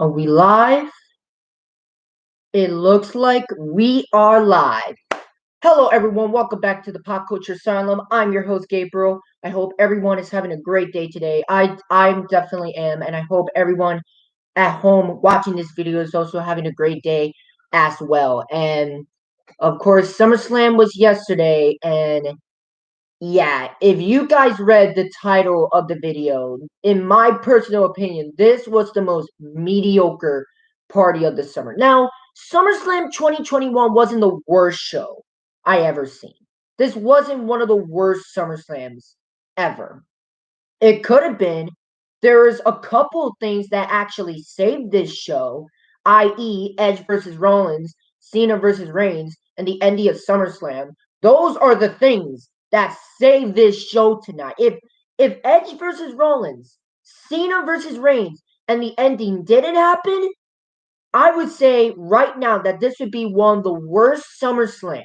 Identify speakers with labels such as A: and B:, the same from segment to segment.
A: Are we live? It looks like we are live. Hello, everyone. Welcome back to the Pop Culture Asylum. I'm your host, Gabriel. I hope everyone is having a great day today. I definitely am, and I hope everyone at home watching this video is also having a great day as well. And of course, SummerSlam was yesterday, and yeah, if you guys read the title of the video, in my personal opinion, this was the most mediocre party of the summer. Now, SummerSlam 2021 wasn't the worst show I ever seen. This wasn't one of the worst SummerSlams ever. It could have been. There's a couple things that actually saved this show, i.e., Edge versus Rollins, Cena versus Reigns, and the ending of SummerSlam. Those are the things that saved this show tonight. If Edge versus Rollins, Cena versus Reigns, and the ending didn't happen, I would say right now that this would be one of the worst SummerSlams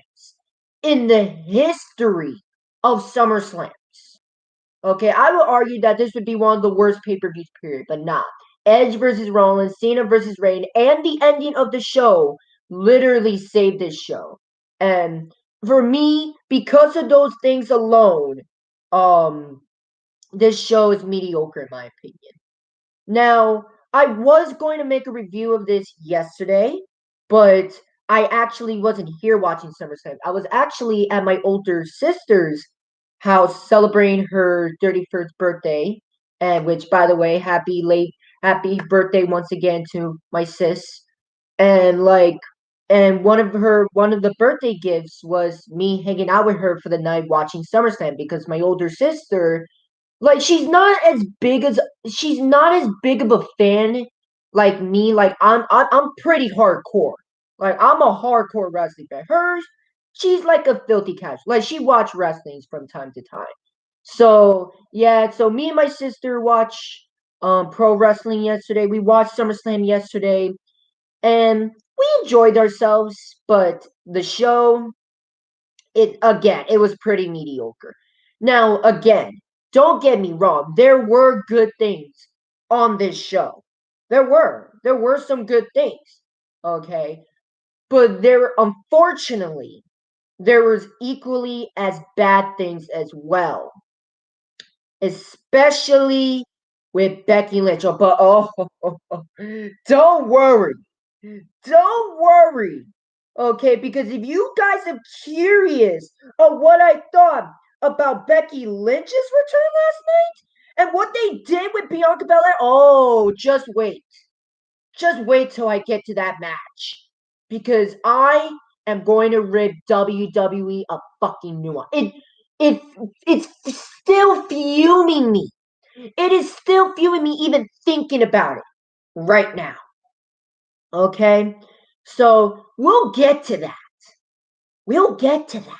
A: in the history of SummerSlam. Okay, I would argue that this would be one of the worst pay-per-views, period, but not. Edge versus Rollins, Cena versus Reigns, and the ending of the show literally saved this show. And for me, because of those things alone, this show is mediocre in my opinion. Now, I was going to make a review of this yesterday, but I actually wasn't here watching SummerSlam. I was actually at my older sister's house celebrating her 31st birthday, and which, by the way, happy birthday once again to my sis. And one of the birthday gifts was me hanging out with her for the night watching SummerSlam because my older sister, like, she's not as big of a fan like me. Like, I'm pretty hardcore. Like, I'm a hardcore wrestling fan. She's like a filthy casual. Like, she watched wrestlings from time to time. So yeah, so me and my sister watched pro wrestling yesterday. We watched SummerSlam yesterday, and we enjoyed ourselves. But the show, it was pretty mediocre. Now, again, don't get me wrong, there were good things on this show. There were some good things, okay? But unfortunately, there was equally as bad things as well, especially with Becky Lynch. Don't worry. Don't worry. Okay, because if you guys are curious of what I thought about Becky Lynch's return last night and what they did with Bianca Belair, just wait. Just wait till I get to that match. Because I am going to rip WWE a fucking new one. It's still fuming me. It is still fuming me even thinking about it right now. Okay? So we'll get to that. We'll get to that.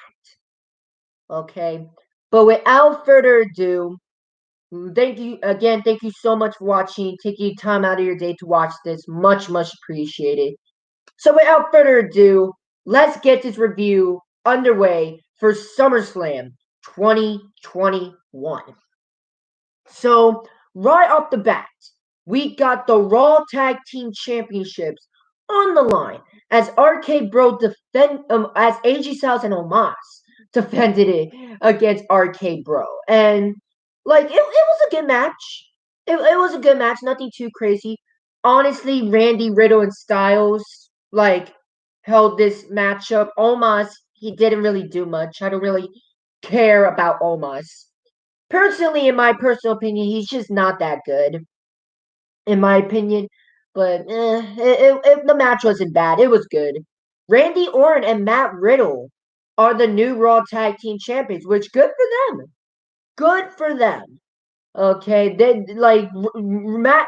A: Okay? But without further ado, thank you so much for watching, taking time out of your day to watch this. Much, much appreciated. So without further ado, let's get this review underway for SummerSlam 2021. So right off the bat, we got the Raw Tag Team Championships on the line as as AJ Styles and Omos defended it against RK Bro. And it was a good match. It was a good match, nothing too crazy. Honestly, Randy, Riddle, and Styles held this matchup. Omos, he didn't really do much. I don't really care about Omos. Personally, in my personal opinion, he's just not that good. In my opinion. But the match wasn't bad. It was good. Randy Orton and Matt Riddle are the new Raw Tag Team Champions, which good for them. Good for them. Okay,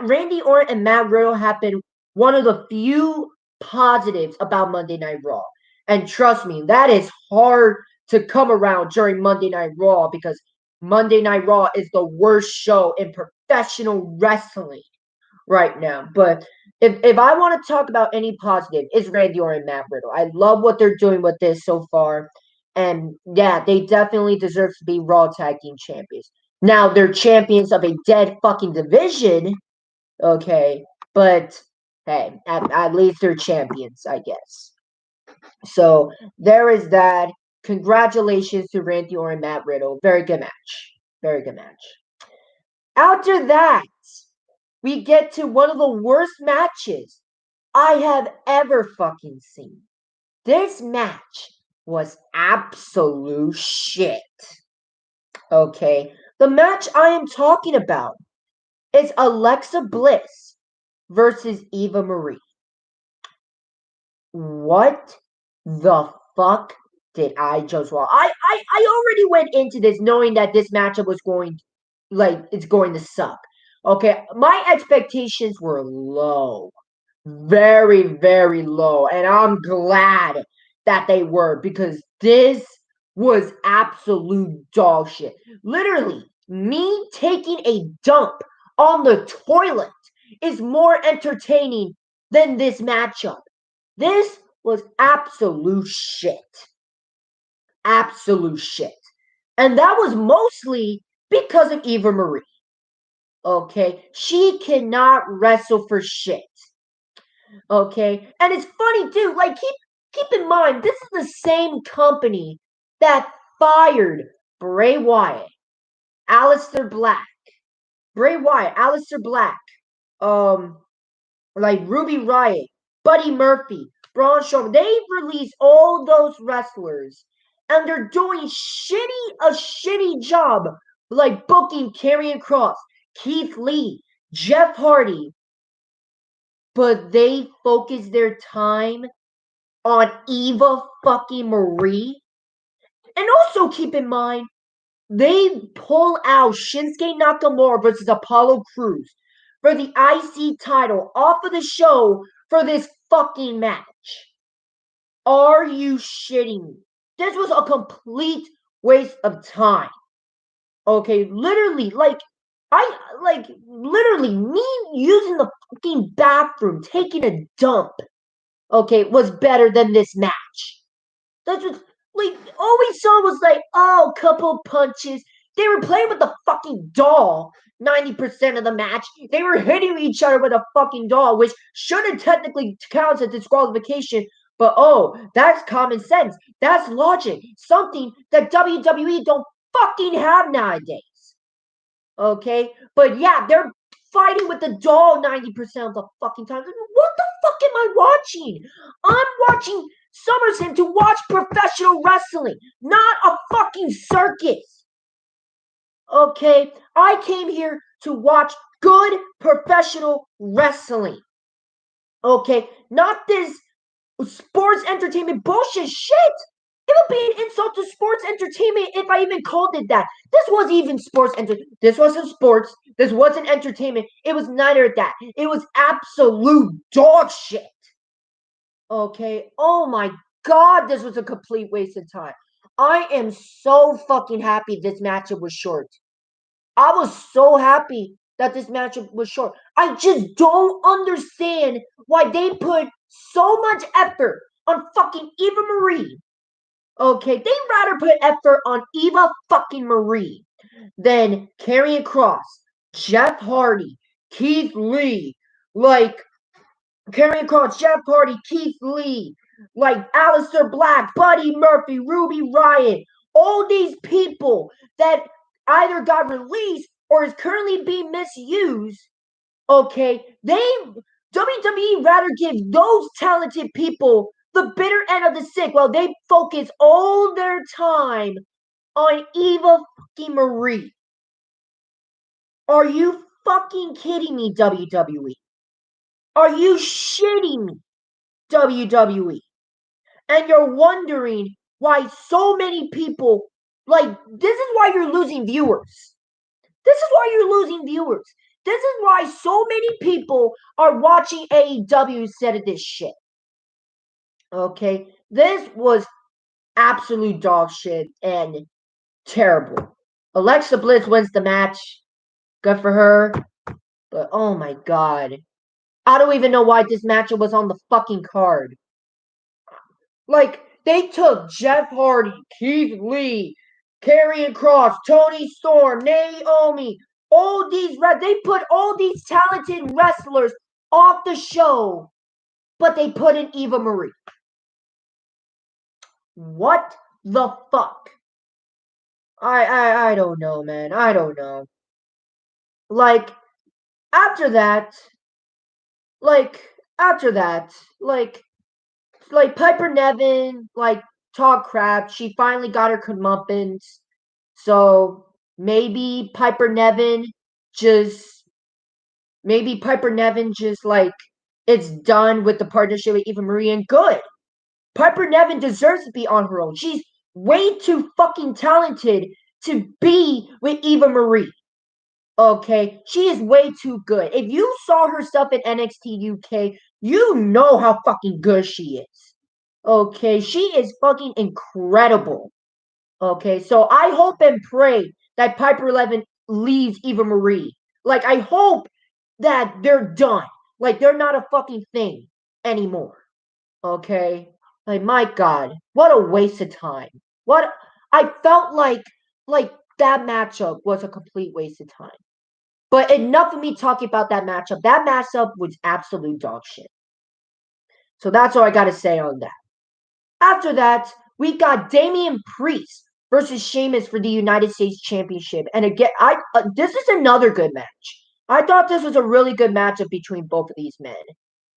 A: Randy Orton and Matt Riddle have been one of the few positives about Monday Night Raw. And trust me, that is hard to come around during Monday Night Raw because Monday Night Raw is the worst show in professional wrestling right now. But if I want to talk about any positive, it's Randy Orton and Matt Riddle. I love what they're doing with this so far. And yeah, they definitely deserve to be Raw Tag Team Champions. Now, they're champions of a dead fucking division, okay? But hey, at least they're champions, I guess. So there is that. Congratulations to Randy Orton and Matt Riddle. Very good match. Very good match. After that, we get to one of the worst matches I have ever fucking seen. This match was absolute shit. Okay. The match I am talking about is Alexa Bliss versus Eva Marie. What the fuck did I just watch? I already went into this knowing that this matchup was going it's going to suck. Okay, my expectations were low. Very, very low. And I'm glad that they were because this was absolute dog shit. Literally, me taking a dump on the toilet is more entertaining than this matchup. This was absolute shit. Absolute shit. And that was mostly because of Eva Marie. Okay? She cannot wrestle for shit. Okay? And it's funny too, like keep in mind, this is the same company that fired Bray Wyatt, Aleister Black, Bray Wyatt, Aleister Black, like Ruby Riott, Buddy Murphy, Braun Strowman. They released all those wrestlers, and they're doing a shitty job, like booking Karrion Kross, Keith Lee, Jeff Hardy, but they focus their time on Eva fucking Marie. And also keep in mind, they pull out Shinsuke Nakamura versus Apollo Crews for the IC title off of the show for this fucking match. Are you shitting me? This was a complete waste of time. Okay, literally, literally me using the fucking bathroom, taking a dump, okay, was better than this match. That's just like all we saw was like, oh, couple punches. They were playing with the fucking doll 90% of the match. They were hitting each other with a fucking doll, which shouldn't technically count as disqualification. But oh, that's common sense. That's logic. Something that WWE don't fucking have nowadays. Okay? But yeah, they're fighting with the doll 90% of the fucking time. What the fuck am I watching? I'm watching Summerslam to watch professional wrestling, not a fucking circus. Okay? I came here to watch good professional wrestling. Okay? Not this sports entertainment bullshit shit. It would be an insult to sports entertainment if I even called it that. This wasn't even sports entertainment. This wasn't sports. This wasn't entertainment. It was neither of that. It was absolute dog shit. Okay? Oh my god, this was a complete waste of time. I am so fucking happy this matchup was short. I was so happy that this matchup was short. I just don't understand why they put so much effort on fucking Eva Marie. Okay, they'd rather put effort on Eva fucking Marie than Karrion Kross, Jeff Hardy, Keith Lee, like Karrion Kross, Jeff Hardy, Keith Lee, like Aleister Black, Buddy Murphy, Ruby Riott, all these people that either got released or is currently being misused. Okay, WWE rather give those talented people the bitter end of the stick while they focus all their time on Eva fucking Marie. Are you fucking kidding me, WWE? Are you shitting me, WWE? And you're wondering why so many people, like, this is why you're losing viewers. This is why you're losing viewers. This is why so many people are watching AEW instead of this shit. Okay? This was absolute dog shit and terrible. Alexa Bliss wins the match. Good for her. But oh my god. I don't even know why this matchup was on the fucking card. Like, they took Jeff Hardy, Keith Lee, Karrion Kross, Tony Storm, Naomi, all these they put all these talented wrestlers off the show, but they put in Eva Marie. What the fuck? I don't know, man. I don't know. Like, after that, like, after that, like Piper Niven, talk crap. She finally got her comeuppance. So maybe Piper Niven just, it's done with the partnership with Eva Marie, and good. Piper Niven deserves to be on her own. She's way too fucking talented to be with Eva Marie. Okay, she is way too good. If you saw her stuff in NXT UK, you know how fucking good she is. Okay, she is fucking incredible. Okay, so I hope and pray that Piper Niven leaves Eva Marie. Like, I hope that they're done. Like, they're not a fucking thing anymore. Okay? Like, my God, what a waste of time. What I felt like that matchup was a complete waste of time. But enough of me talking about that matchup. That matchup was absolute dog shit. So that's all I got to say on that. After that, we got Damien Priest versus Sheamus for the United States Championship. And again, this is another good match. I thought this was a really good matchup between both of these men.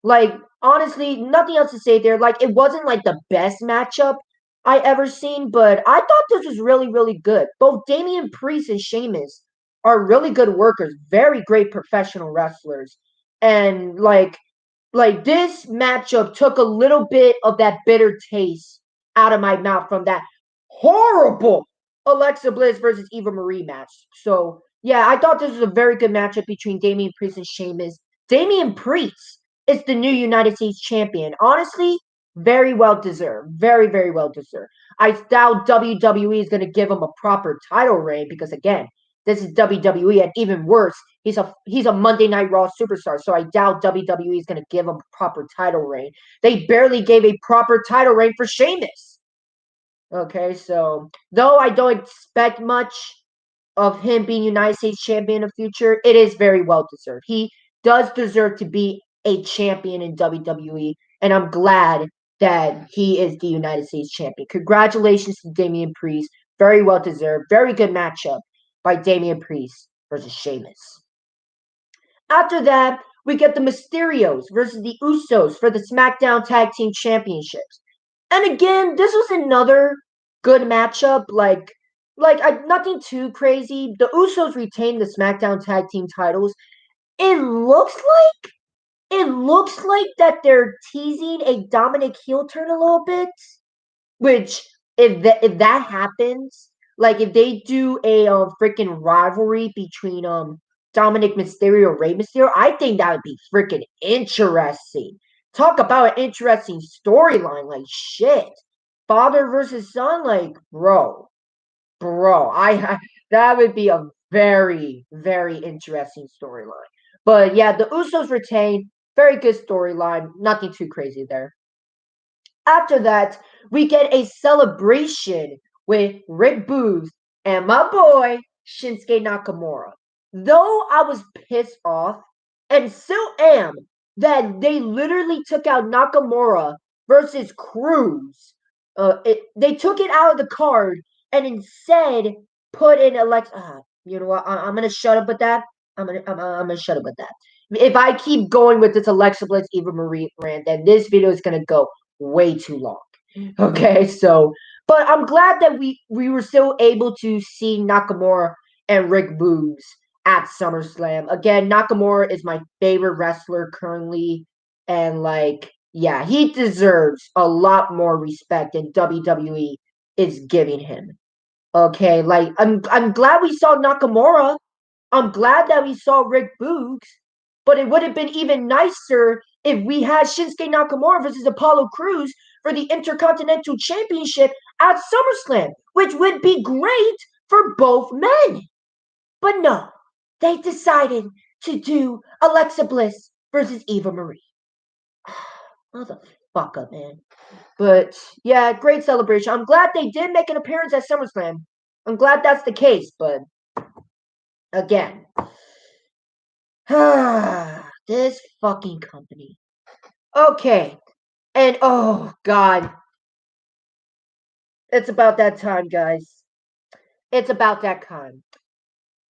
A: Like, honestly, nothing else to say there. Like, it wasn't like the best matchup I ever seen, but I thought this was really, really good. Both Damien Priest and Sheamus are really good workers, very great professional wrestlers. And this matchup took a little bit of that bitter taste out of my mouth from that horrible Alexa Bliss versus Eva Marie match. So yeah, I thought this was a very good matchup between Damien Priest and Sheamus. Damien Priest is the new United States champion. Honestly, very well deserved. Very, very well deserved. I doubt WWE is going to give him a proper title reign because, again, this is WWE, and even worse, he's a Monday Night Raw superstar. So I doubt WWE is going to give him a proper title reign. They barely gave a proper title reign for Sheamus. Okay, so though I don't expect much of him being United States champion in the future, it is very well deserved. He does deserve to be a champion in WWE, and I'm glad that he is the United States champion. Congratulations to Damien Priest. Very well deserved. Very good matchup by Damien Priest versus Sheamus. After that, we get the Mysterios versus the Usos for the SmackDown Tag Team Championships. And again, this was another good matchup. Nothing too crazy. The Usos retained the SmackDown Tag Team titles. It looks like that they're teasing a Dominic heel turn a little bit. Which, if that happens, like if they do a freaking rivalry between Dominic Mysterio, Rey Mysterio, I think that would be freaking interesting. Talk about an interesting storyline. Like shit, father versus son. Like bro, I that would be a very, very interesting storyline. But yeah, the Usos retain. Very good storyline. Nothing too crazy there. After that, we get a celebration with Rick Boogs and my boy Shinsuke Nakamura. Though I was pissed off and still am that they literally took out Nakamura versus Cruz. They took it out of the card and instead put in Alexa. You know what? I'm gonna shut up with that. I'm gonna shut up with that. If I keep going with this Alexa Bliss Eva Marie rant, then this video is gonna go way too long. Okay, so but I'm glad that we were still able to see Nakamura and Rick Boogs at SummerSlam. Again, Nakamura is my favorite wrestler currently, and yeah, he deserves a lot more respect than WWE is giving him. Okay, I'm glad we saw Nakamura. I'm glad that we saw Rick Boogs, but it would have been even nicer if we had Shinsuke Nakamura versus Apollo Crews for the Intercontinental Championship at SummerSlam, which would be great for both men. But no, they decided to do Alexa Bliss versus Eva Marie. Motherfucker, man. But yeah, great celebration. I'm glad they did make an appearance at SummerSlam. I'm glad that's the case, but again, This fucking company. Okay. And oh god. It's about that time, guys. It's about that time.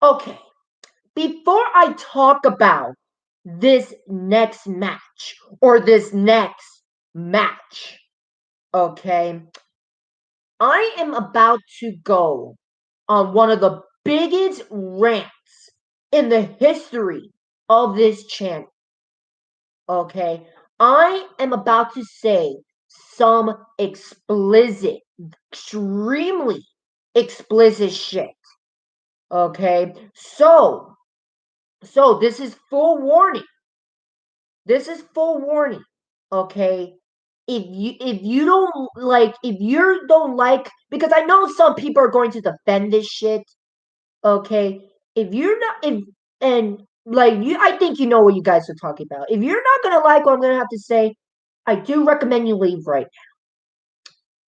A: Okay. Before I talk about this next match or this next match, okay, I am about to go on one of the biggest rants in the history of this channel. Okay, I am about to say some explicit, extremely explicit shit. Okay, so this is full warning. This is full warning. Okay, if you don't like, because I know some people are going to defend this shit. Okay, if you're not, if and like you, I think you know what you guys are talking about. If you're not gonna like what I'm gonna have to say, I do recommend you leave right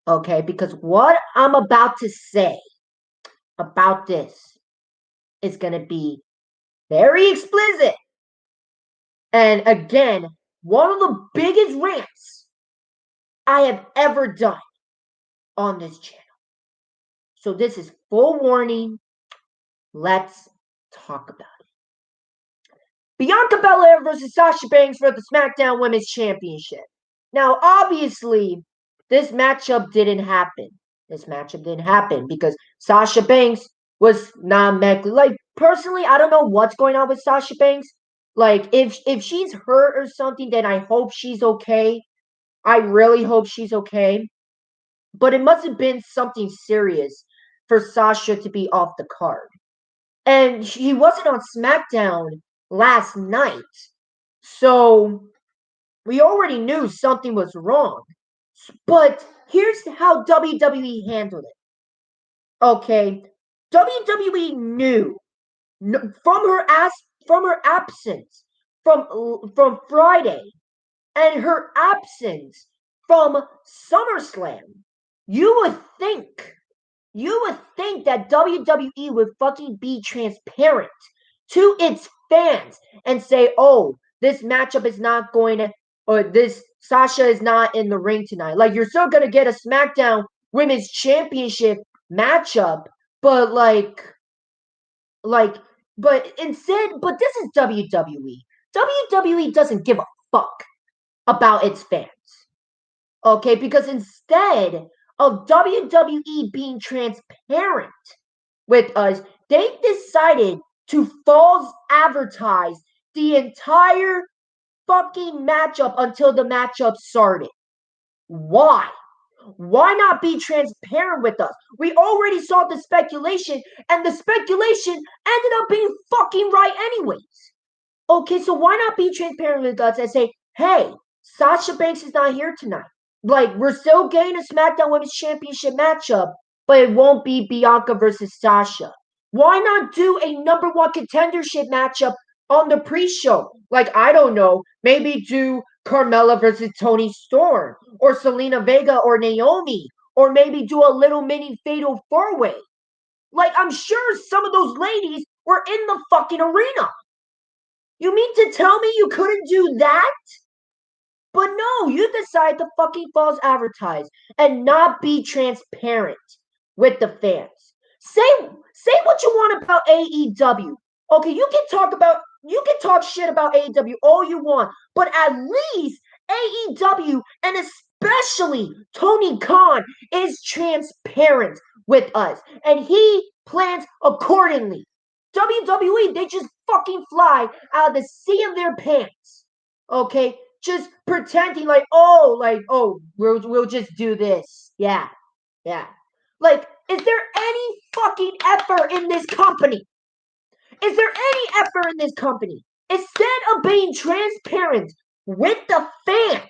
A: now. Okay, because what I'm about to say about this is gonna be very explicit. And again, one of the biggest rants I have ever done on this channel. So this is full warning. Let's talk about it. Bianca Belair versus Sasha Banks for the SmackDown Women's Championship. Now, obviously, this matchup didn't happen. This matchup didn't happen because Sasha Banks was not medically. Like, personally, I don't know what's going on with Sasha Banks. Like, if she's hurt or something, then I hope she's okay. I really hope she's okay. But it must have been something serious for Sasha to be off the card. And he wasn't on SmackDown last night. So we already knew something was wrong. But here's how WWE handled it. Okay, WWE knew from her absence from Friday and her absence from SummerSlam. You would think that WWE would fucking be transparent to its fans and say, oh, this matchup is not going to, or this Sasha is not in the ring tonight. Like, you're still going to get a SmackDown Women's Championship matchup, but but instead, but this is WWE. WWE doesn't give a fuck about its fans. Okay, because instead of WWE being transparent with us, they decided to false advertise the entire fucking matchup until the matchup started. Why? Why not be transparent with us? We already saw the speculation, and the speculation ended up being fucking right anyways. Okay, so why not be transparent with us and say, hey, Sasha Banks is not here tonight. Like, we're still getting a SmackDown Women's Championship matchup, but it won't be Bianca versus Sasha. Why not do a number one contendership matchup on the pre-show? Like, I don't know, maybe do Carmella versus Toni Storm, or Selena Vega or Naomi, or maybe do a little mini fatal four-way. Like, I'm sure some of those ladies were in the fucking arena. You mean to tell me you couldn't do that? But no, you decide to fucking false advertise and not be transparent with the fans. Say what you want about AEW. Okay, you can talk shit about AEW all you want, but at least AEW and especially Tony Khan is transparent with us and he plans accordingly. WWE, they just fucking fly out of the seat of their pants. Okay? Just pretending we'll just do this. Yeah. Yeah. Like, is there any fucking effort in this company? Is there any effort in this company? Instead of being transparent with the fans,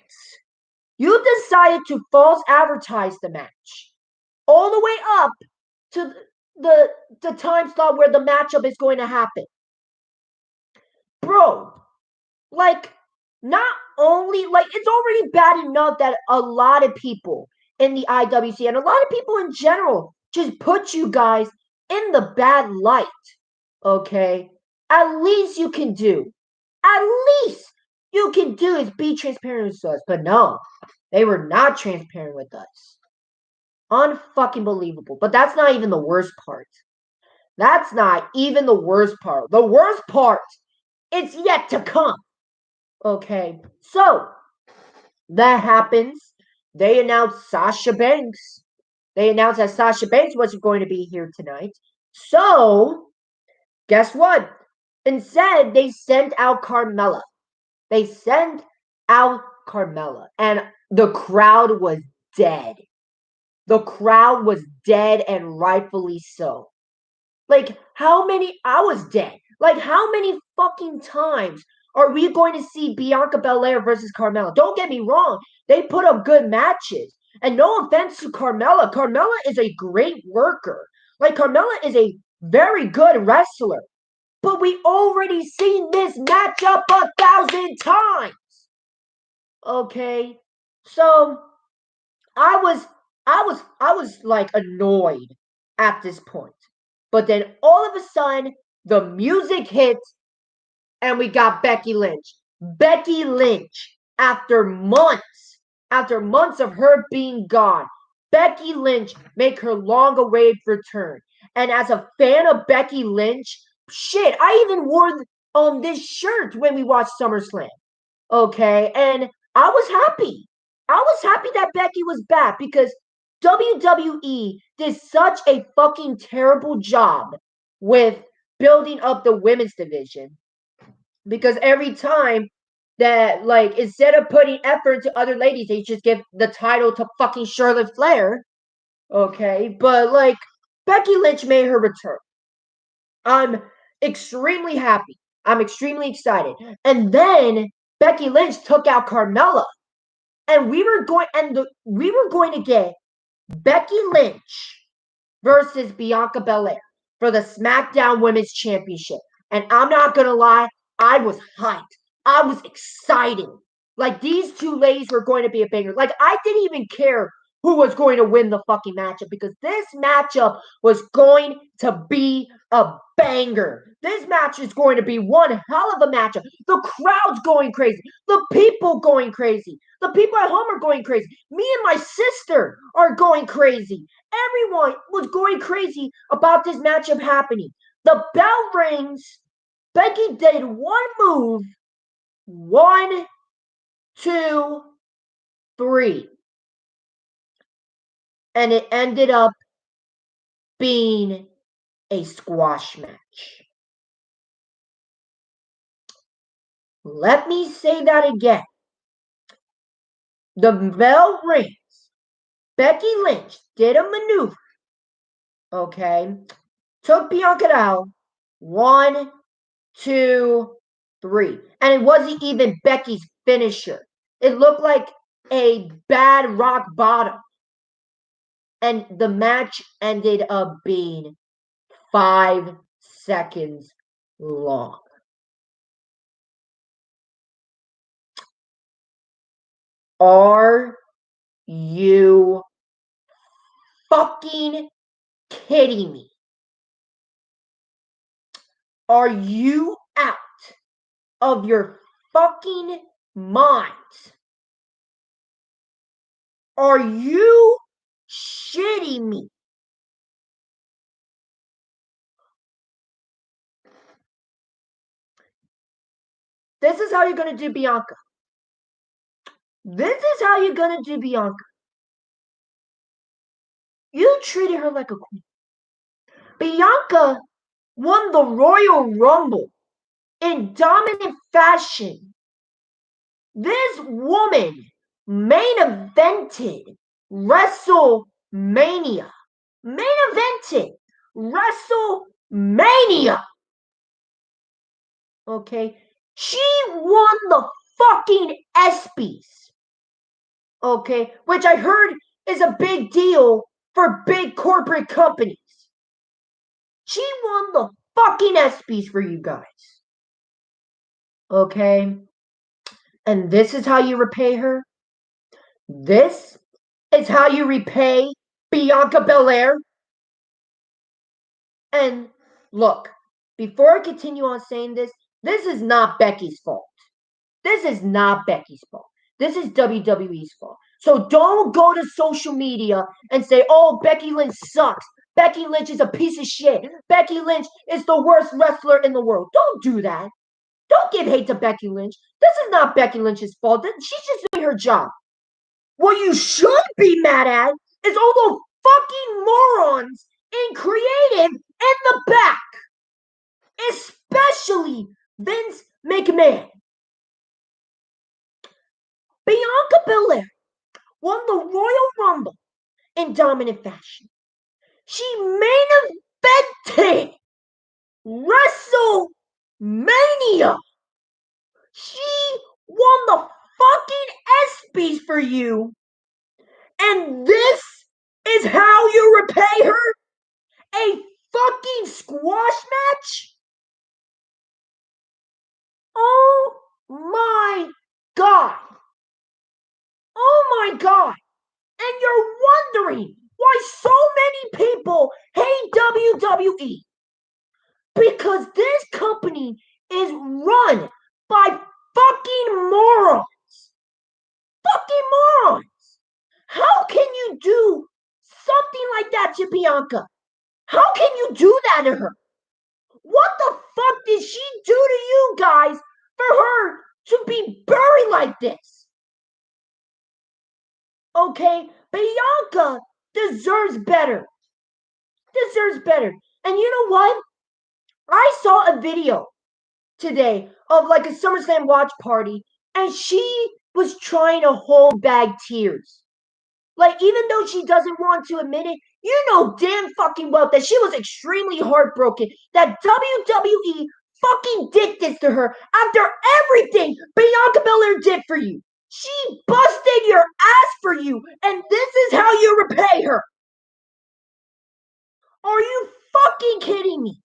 A: you decided to false advertise the match all the way up to the time slot where the matchup is going to happen. Bro, like, not only, like, it's already bad enough that a lot of people in the IWC and a lot of people in general just put you guys in the bad light. Okay? At least you can do. at least you can do is be transparent with us. But no, they were not transparent with us. Unfucking believable. But that's not even the worst part. That's not even the worst part. The worst part is yet to come. Okay, so that happens. They announced Sasha Banks. They announced that Sasha Banks wasn't going to be here tonight. So, guess what? Instead, they sent out Carmella. They sent out Carmella. And the crowd was dead. The crowd was dead, and rightfully so. Like, I was dead. Like, how many fucking times are we going to see Bianca Belair versus Carmella? Don't get me wrong. They put up good matches. And no offense to Carmella. Carmella is a great worker. Like, Carmella is a very good wrestler. But we already seen this matchup 1,000 times. Okay? So, I was like annoyed at this point. But then all of a sudden, the music hit and we got Becky Lynch. Becky Lynch, after months of her being gone, Becky Lynch make her long-awaited return. And as a fan of Becky Lynch, shit, I even wore this shirt when we watched SummerSlam. Okay, and I was happy. I was happy that Becky was back because WWE did such a fucking terrible job with building up the women's division. Because every time that, like, instead of putting effort into other ladies, they just give the title to fucking Charlotte Flair. Okay, but like, Becky Lynch made her return. I'm extremely happy. I'm extremely excited. And then Becky Lynch took out Carmella. And we were going to get Becky Lynch versus Bianca Belair for the SmackDown Women's Championship. And I'm not gonna lie, I was hyped. I was excited. Like, these two ladies were going to be a banger. Like, I didn't even care who was going to win the fucking matchup because this matchup was going to be a banger. This match is going to be one hell of a matchup. The crowd's going crazy. The people going crazy. The people at home are going crazy. Me and my sister are going crazy. Everyone was going crazy about this matchup happening. The bell rings. Becky did one move. 1, 2, 3. And it ended up being a squash match. Let me say that again. The bell rings. Becky Lynch did a maneuver. Okay. Took Bianca out. 1, 2, 3. And it wasn't even Becky's finisher. It looked like a bad rock bottom. And the match ended up being 5 seconds long. Are you fucking kidding me? Are you out of your fucking minds? Are you shitting me? This is how you're going to do Bianca. This is how you're going to do Bianca. You treated her like a queen. Bianca won the Royal Rumble in dominant fashion. This woman main evented WrestleMania. Main evented WrestleMania. Okay? She won the fucking ESPYs. Okay? Which I heard is a big deal for big corporate companies. She won the fucking ESPYs for you guys. Okay? And this is how you repay her? This is how you repay Bianca Belair? And look, before I continue on saying this, This is not Becky's fault. This is not Becky's fault. This is WWE's fault. So don't go to social media and say, oh, Becky Lynch sucks. Becky Lynch is a piece of shit. Becky Lynch is the worst wrestler in the world. Don't do that. Don't give hate to Becky Lynch. This is not Becky Lynch's fault. She's just doing her job. What you should be mad at is all those fucking morons in creative in the back. Especially Vince McMahon. Bianca Belair won the Royal Rumble in dominant fashion. She main evented WrestleMania. She won the fucking ESPYs for you. And this is how you repay her? A fucking squash match? Oh my god. Oh my god. And you're wondering why so many people hate WWE. Because this company is run by fucking morons. Fucking morons. How can you do something like that to Bianca? How can you do that to her? What the fuck did she do to you guys for her to be buried like this? Okay, Bianca deserves better. Deserves better. And you know what? I saw a video today of like a Summerslam watch party, and she was trying to hold back tears. Like, even though she doesn't want to admit it, you know damn fucking well that she was extremely heartbroken that WWE fucking did this to her after everything Bianca Belair did for you. She busted your ass for you, and this is how you repay her. Are you fucking kidding me?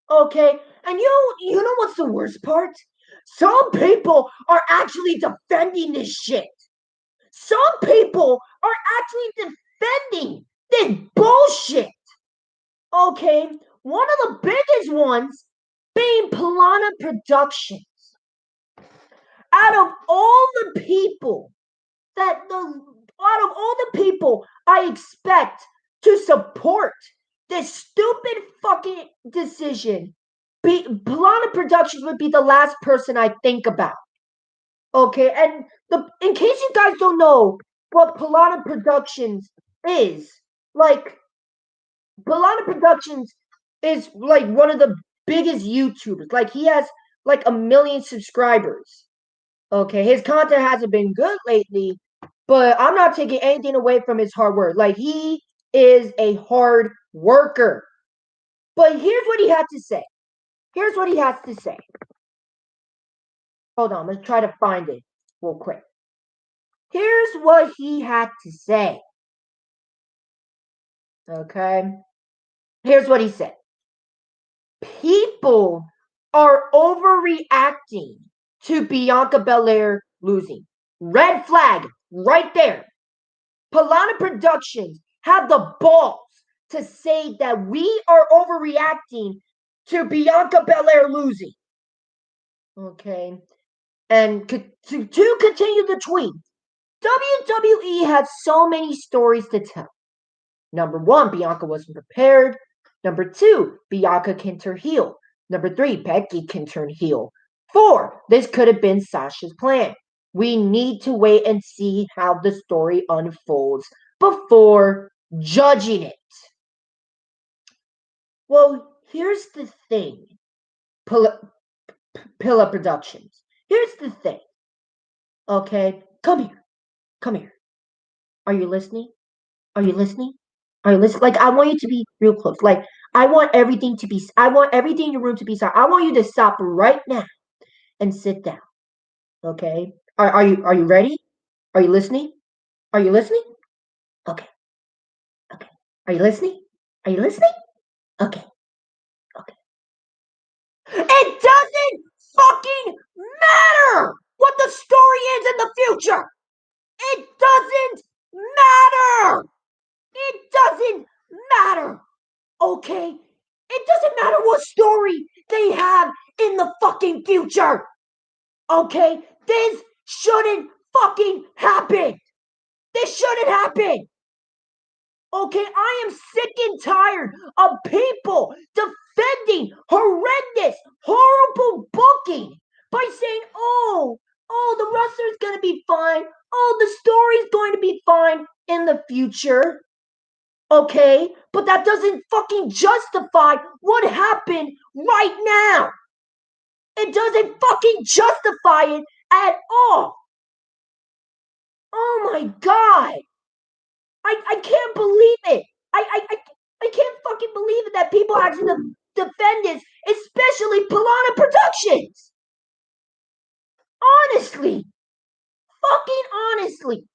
A: Okay, and you know what's the worst part? Some people are actually defending this shit. Some people are actually defending this bullshit. Okay, one of the biggest ones being Plana Productions. Out of all the people I expect to support this stupid fucking decision, Plana Productions would be the last person I think about. Okay, and in case you guys don't know what Plana Productions is, like, Plana Productions is like one of the biggest YouTubers. Like, he has like 1 million subscribers. Okay, his content hasn't been good lately, but I'm not taking anything away from his hard work. Like, he is a hard worker. But here's what he had to say. Here's what he has to say. Hold on, let's try to find it real quick. Here's what he had to say. Okay? Here's what he said. People are overreacting to Bianca Belair losing. Red flag right there. Plana Productions have the balls to say that we are overreacting to Bianca Belair losing. Okay. And to continue the tweet, WWE has so many stories to tell. Number 1, Bianca wasn't prepared. Number 2, Bianca can turn heel. Number 3, Becky can turn heel. 4, this could have been Sasha's plan. We need to wait and see how the story unfolds before judging it. Well, here's the thing, Pilla Productions. Here's the thing. Okay, come here. Come here. Are you listening? Are you listening? Are you listening? Like, I want you to be real close. Like, I want everything in your room to be silent. I want you to stop right now and sit down. Okay? Are you ready? Are you listening? Are you listening? Okay. Okay. Are you listening? Are you listening? Okay. Okay. It doesn't fucking matter what the story is in the future. It doesn't matter. It doesn't matter. Okay? It doesn't matter what story they have in the fucking future. Okay? This shouldn't fucking happen. This shouldn't happen. Okay, I am sick and tired of people defending horrendous, horrible booking by saying, the wrestler's gonna be fine. Oh, the story's going to be fine in the future. Okay, but that doesn't fucking justify what happened right now. It doesn't fucking justify it at all. Oh my god. I can't believe it. I can't fucking believe it that people actually defend this, especially Pilana Productions. Honestly. Fucking honestly.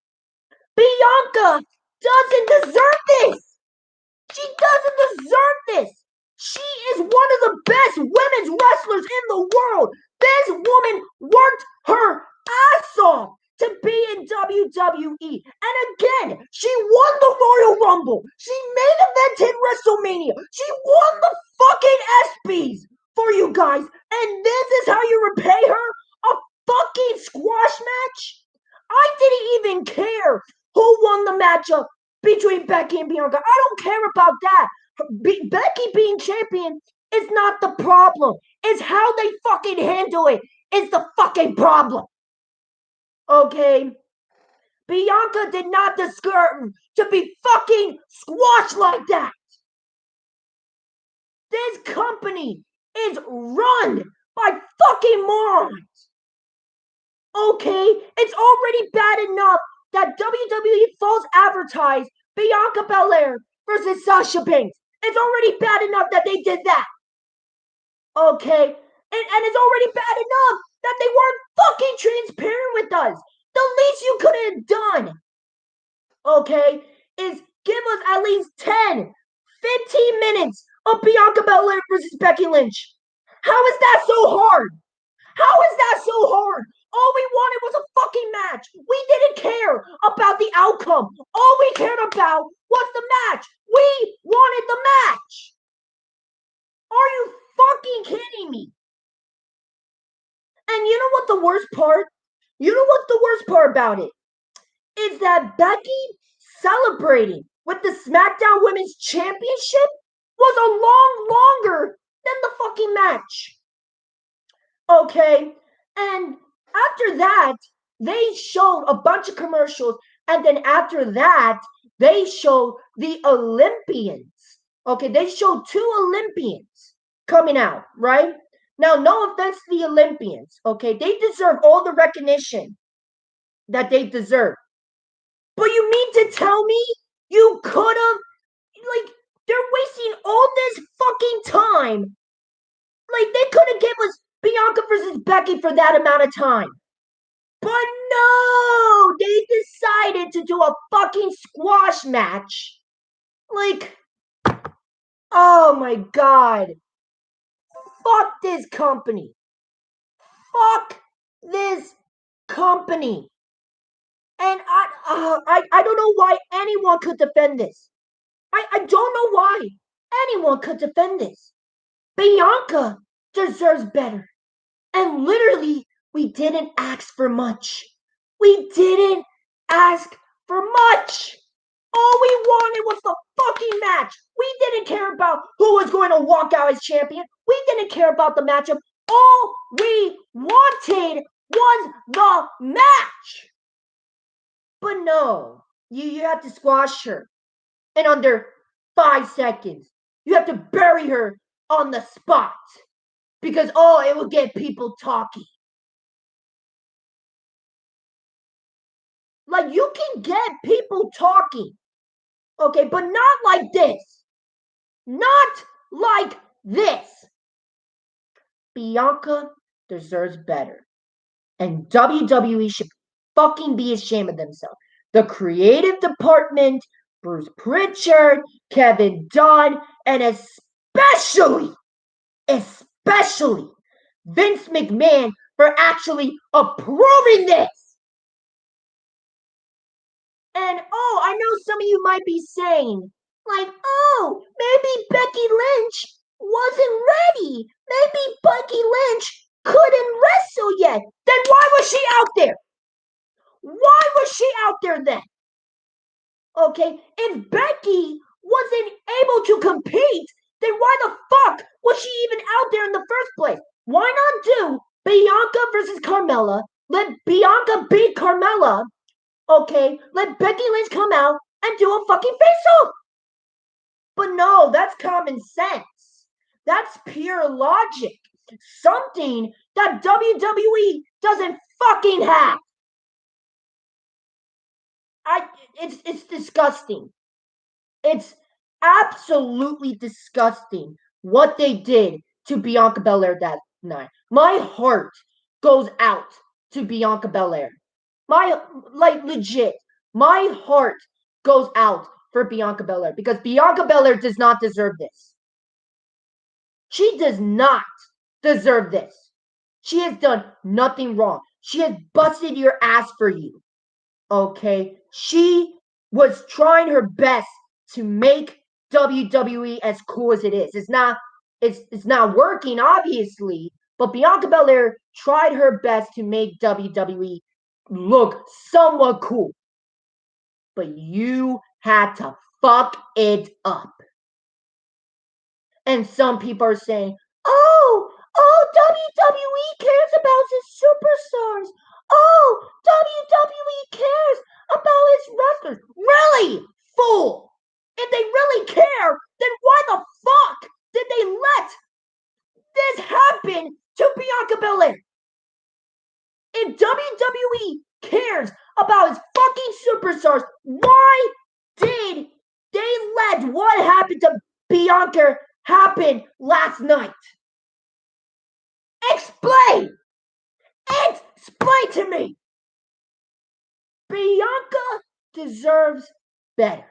A: Bianca doesn't deserve this. She doesn't deserve this. She is one of the best women's wrestlers in the world. This woman worked her ass off to be in WWE. And again, she won the Royal Rumble. She main evented WrestleMania. She won the fucking ESPYs for you guys. And this is how you repay her? A fucking squash match? I didn't even care who won the matchup between Becky and Bianca. I don't care about that. Becky being champion is not the problem. It's how they fucking handle it is the fucking problem. Okay? Bianca did not deserve to be fucking squashed like that. This company is run by fucking morons. Okay? It's already bad enough that WWE false advertised Bianca Belair versus Sasha Banks. It's already bad enough that they did that. Okay? And it's already bad enough that they weren't fucking transparent with us. The least you could have done, okay, is give us at least 10, 15 minutes of Bianca Belair versus Becky Lynch. How is that so hard? How is that so hard? All we wanted was a fucking match. We didn't care about the outcome. All we cared about was the match. We wanted the match. Are you fucking kidding me? And you know what the worst part? You know what the worst part about it? Is that Becky celebrating with the SmackDown Women's Championship was a longer than the fucking match. Okay? And after that, they showed a bunch of commercials. And then after that, they showed the Olympians. Okay, they showed 2 Olympians coming out, right? Now, no offense to the Olympians, okay? They deserve all the recognition that they deserve. But you mean to tell me you could have, they're wasting all this fucking time. They could have given us Bianca versus Becky for that amount of time. But no, they decided to do a fucking squash match. Oh my god. Fuck this company. Fuck this company. And I don't know why anyone could defend this. I don't know why anyone could defend this. Bianca deserves better. And literally, we didn't ask for much. We didn't ask for much. All we wanted was the fucking match. We didn't care about who was going to walk out as champion. We didn't care about the matchup. All we wanted was the match. But no, you have to squash her in under 5 seconds. You have to bury her on the spot. Because, it will get people talking. You can get people talking. Okay, but not like this. Not like this. Bianca deserves better. And WWE should fucking be ashamed of themselves. The creative department, Bruce Pritchard, Kevin Dunn, and especially Vince McMahon for actually approving this. And I know some of you might be saying, maybe Becky Lynch wasn't ready. Maybe Becky Lynch couldn't wrestle yet. Then why was she out there? Why was she out there then? Okay, if Becky wasn't able to compete, then why the fuck was she even out there in the first place? Why not do Bianca versus Carmella? Let Bianca beat Carmella. Okay, let Becky Lynch come out and do a fucking face-off. But no, that's common sense. That's pure logic. Something that WWE doesn't fucking have. It's disgusting. It's absolutely disgusting what they did to Bianca Belair that night. My heart goes out to Bianca Belair. Legit, my heart goes out for Bianca Belair because Bianca Belair does not deserve this. She does not deserve this. She has done nothing wrong. She has busted your ass for you. Okay? She was trying her best to make WWE as cool as it is. It's not working, obviously, but Bianca Belair tried her best to make WWE look somewhat cool. But you had to fuck it up. And some people are saying, oh, WWE cares about its superstars. Oh, WWE cares about its wrestlers. Really? Fool. If they really care, then why the fuck did they let this happen to Bianca Belair? If WWE cares about its fucking superstars, why did they let what happened to Bianca happen last night? Explain! Explain to me! Bianca deserves better.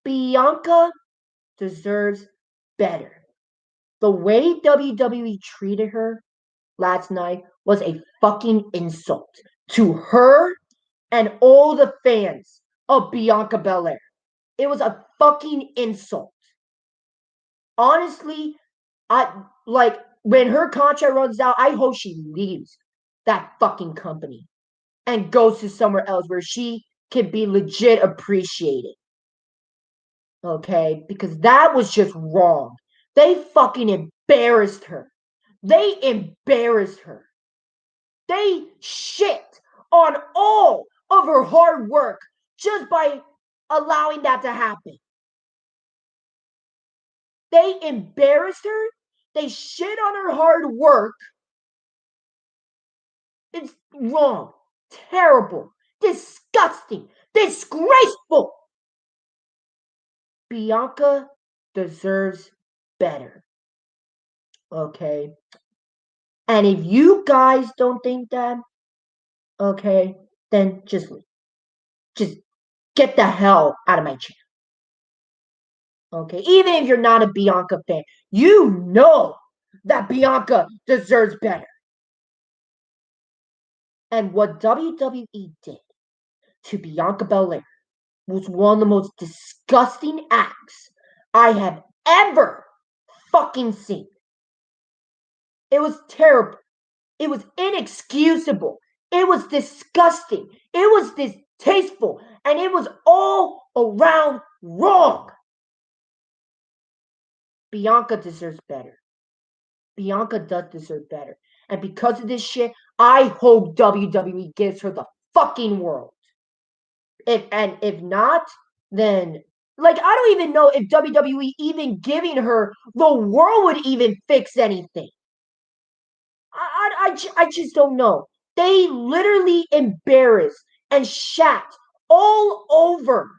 A: Bianca deserves better. The way WWE treated her last night was a fucking insult to her and all the fans of Bianca Belair. It was a fucking insult. Honestly, when her contract runs out, I hope she leaves that fucking company and goes to somewhere else where she can be legit appreciated. Okay? Because that was just wrong. They fucking embarrassed her. They embarrassed her. They shit on all of her hard work just by allowing that to happen. They embarrassed her. They shit on her hard work. It's wrong, terrible, disgusting, disgraceful. Bianca deserves better. Okay? And if you guys don't think that, okay, then just leave. Just get the hell out of my channel. Okay? Even if you're not a Bianca fan, you know that Bianca deserves better. And what WWE did to Bianca Belair was one of the most disgusting acts I have ever fucking seen. It was terrible. It was inexcusable. It was disgusting. It was distasteful. And it was all around wrong. Bianca deserves better. Bianca does deserve better. And because of this shit, I hope WWE gives her the fucking world. If not, then I don't even know if WWE even giving her the world would even fix anything. I just don't know. They literally embarrassed and shat all over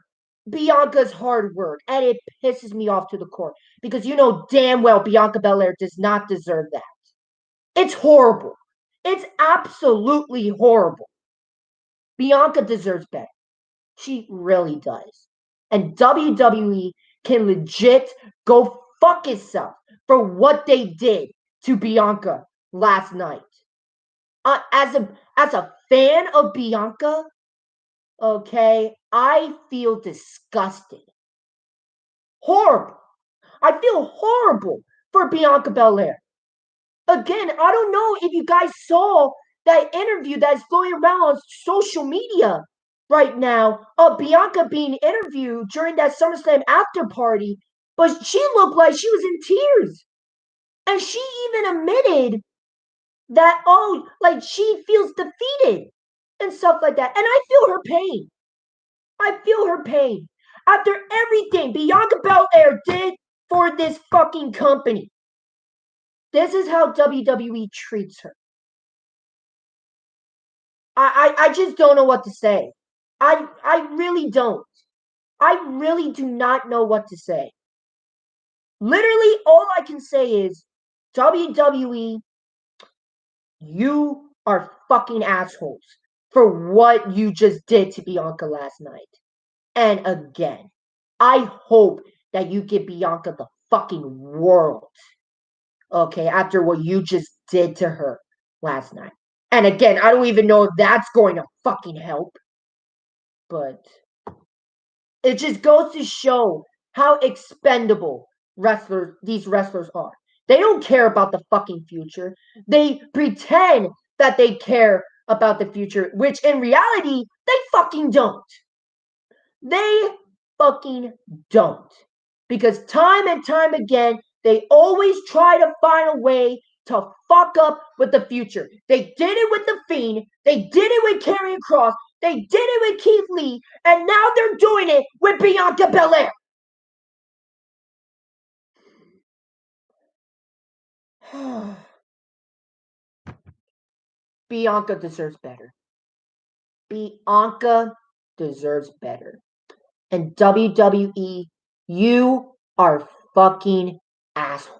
A: Bianca's hard work, and it pisses me off to the core because you know damn well Bianca Belair does not deserve that. It's horrible. It's absolutely horrible. Bianca deserves better. She really does. And WWE can legit go fuck itself for what they did to Bianca last night. As a fan of Bianca, okay, I feel disgusted. Horrible. I feel horrible for Bianca Belair. Again, I don't know if you guys saw that interview that's going around on social media right now of Bianca being interviewed during that SummerSlam after party, but she looked like she was in tears. And she even admitted that, like she feels defeated and stuff like that. And I feel her pain. I feel her pain. After everything Bianca Belair did for this fucking company, this is how WWE treats her. I just don't know what to say. I really don't. I really do not know what to say. Literally, all I can say is WWE, you are fucking assholes for what you just did to Bianca last night. And again, I hope that you give Bianca the fucking world. Okay, after what you just did to her last night. And again, I don't even know if that's going to fucking help. But it just goes to show how expendable these wrestlers are. They don't care about the fucking future. They pretend that they care about the future, which in reality, they fucking don't. They fucking don't. Because time and time again, they always try to find a way to fuck up with the future. They did it with The Fiend. They did it with Karrion Kross. They did it with Keith Lee. And now they're doing it with Bianca Belair. Bianca deserves better. Bianca deserves better. And WWE, you are fucking assholes.